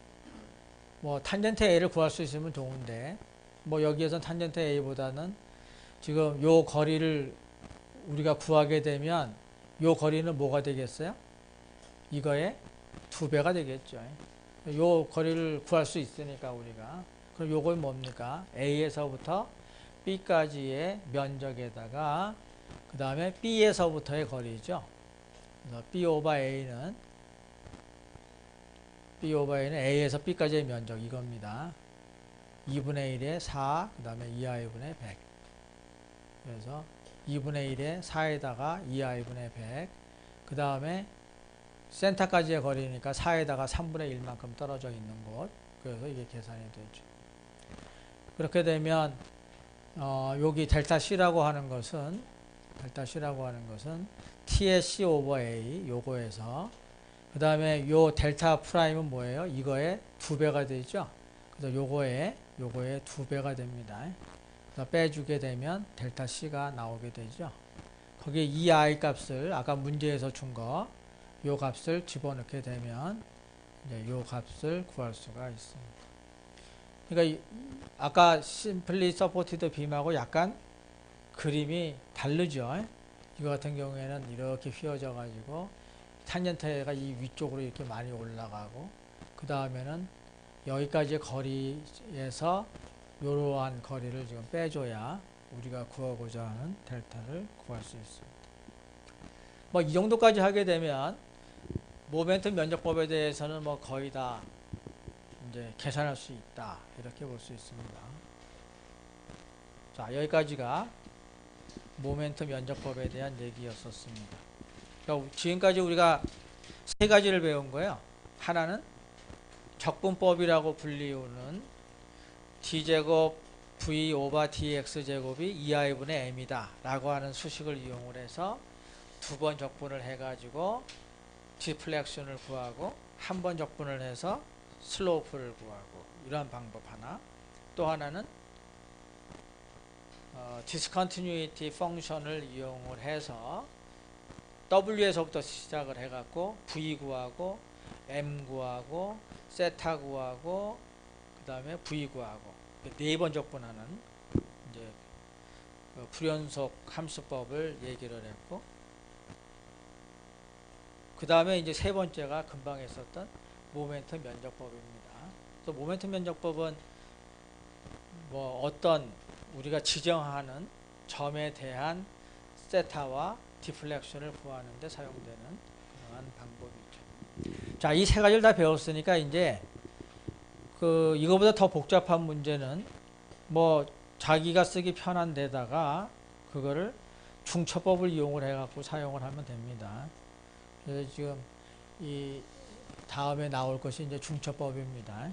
뭐 탄젠트 A를 구할 수 있으면 좋은데 뭐 여기에선 탄젠트 A보다는 지금 요 거리를 우리가 구하게 되면 요 거리는 뭐가 되겠어요? 이거의 2배가 되겠죠. 요 거리를 구할 수 있으니까 우리가. 그럼 요건 뭡니까? A에서부터 B까지의 면적에다가 그 다음에 B에서부터의 거리죠. 그래서 B 오버 A는 A에서 B까지의 면적 이겁니다. 2분의 1에 4, 그 다음에 2i분의 100. 그래서 2분의 1에 4에다가 2i분의 100. 그 다음에 센터까지의 거리니까 4에다가 3분의 1만큼 떨어져 있는 곳. 그래서 이게 계산이 되죠. 그렇게 되면 여기 델타 C라고 하는 것은 T의 C 오버 A 요거에서 그 다음에 요 델타 프라임은 뭐예요? 이거의 2배가 되죠. 그래서 요거의 2배가 됩니다. 그래서 빼주게 되면 델타 C가 나오게 되죠. 거기에 이 I 값을 아까 문제에서 준 거 요 값을 집어넣게 되면 이제 요 값을 구할 수가 있습니다. 그러니까 아까 심플리 서포티드 빔하고 약간 그림이 다르죠. 이거 같은 경우에는 이렇게 휘어져 가지고 탄젠트가 이 위쪽으로 이렇게 많이 올라가고 그 다음에는 여기까지의 거리에서 이러한 거리를 지금 빼줘야 우리가 구하고자 하는 델타를 구할 수 있습니다. 뭐 이 정도까지 하게 되면 모멘트 면적법에 대해서는 뭐 거의 다 이제 계산할 수 있다 이렇게 볼 수 있습니다. 자, 여기까지가 모멘트 면적법에 대한 얘기였었습니다. 그러니까 지금까지 우리가 세 가지를 배운 거예요. 하나는 적분법이라고 불리우는 d제곱 v 오버 dx제곱이 2i분의 m이다 라고 하는 수식을 이용을 해서 두 번 적분을 해가지고 디플렉션을 구하고 한 번 적분을 해서 슬로프를 구하고 이러한 방법 하나. 또 하나는 디스컨티뉴이티 펑션을 이용을 해서 W에서부터 시작을 해갖고 V 구하고 M 구하고 세타 구하고 그 다음에 V 구하고 네 번 적분하는 이제 불연속 함수법을 얘기를 했고 그 다음에 이제 세 번째가 금방 했었던 모멘트 면적법입니다. 또 모멘트 면적법은 뭐 어떤 우리가 지정하는 점에 대한 세타와 디플렉션을 구하는 데 사용되는 그러한 방법이죠. 자, 이 세 가지를 다 배웠으니까 이제 이거보다 더 복잡한 문제는 뭐 자기가 쓰기 편한 데다가 그거를 중첩법을 이용을 해 갖고 사용을 하면 됩니다. 그래서 지금 이 다음에 나올 것이 이제 중첩법입니다.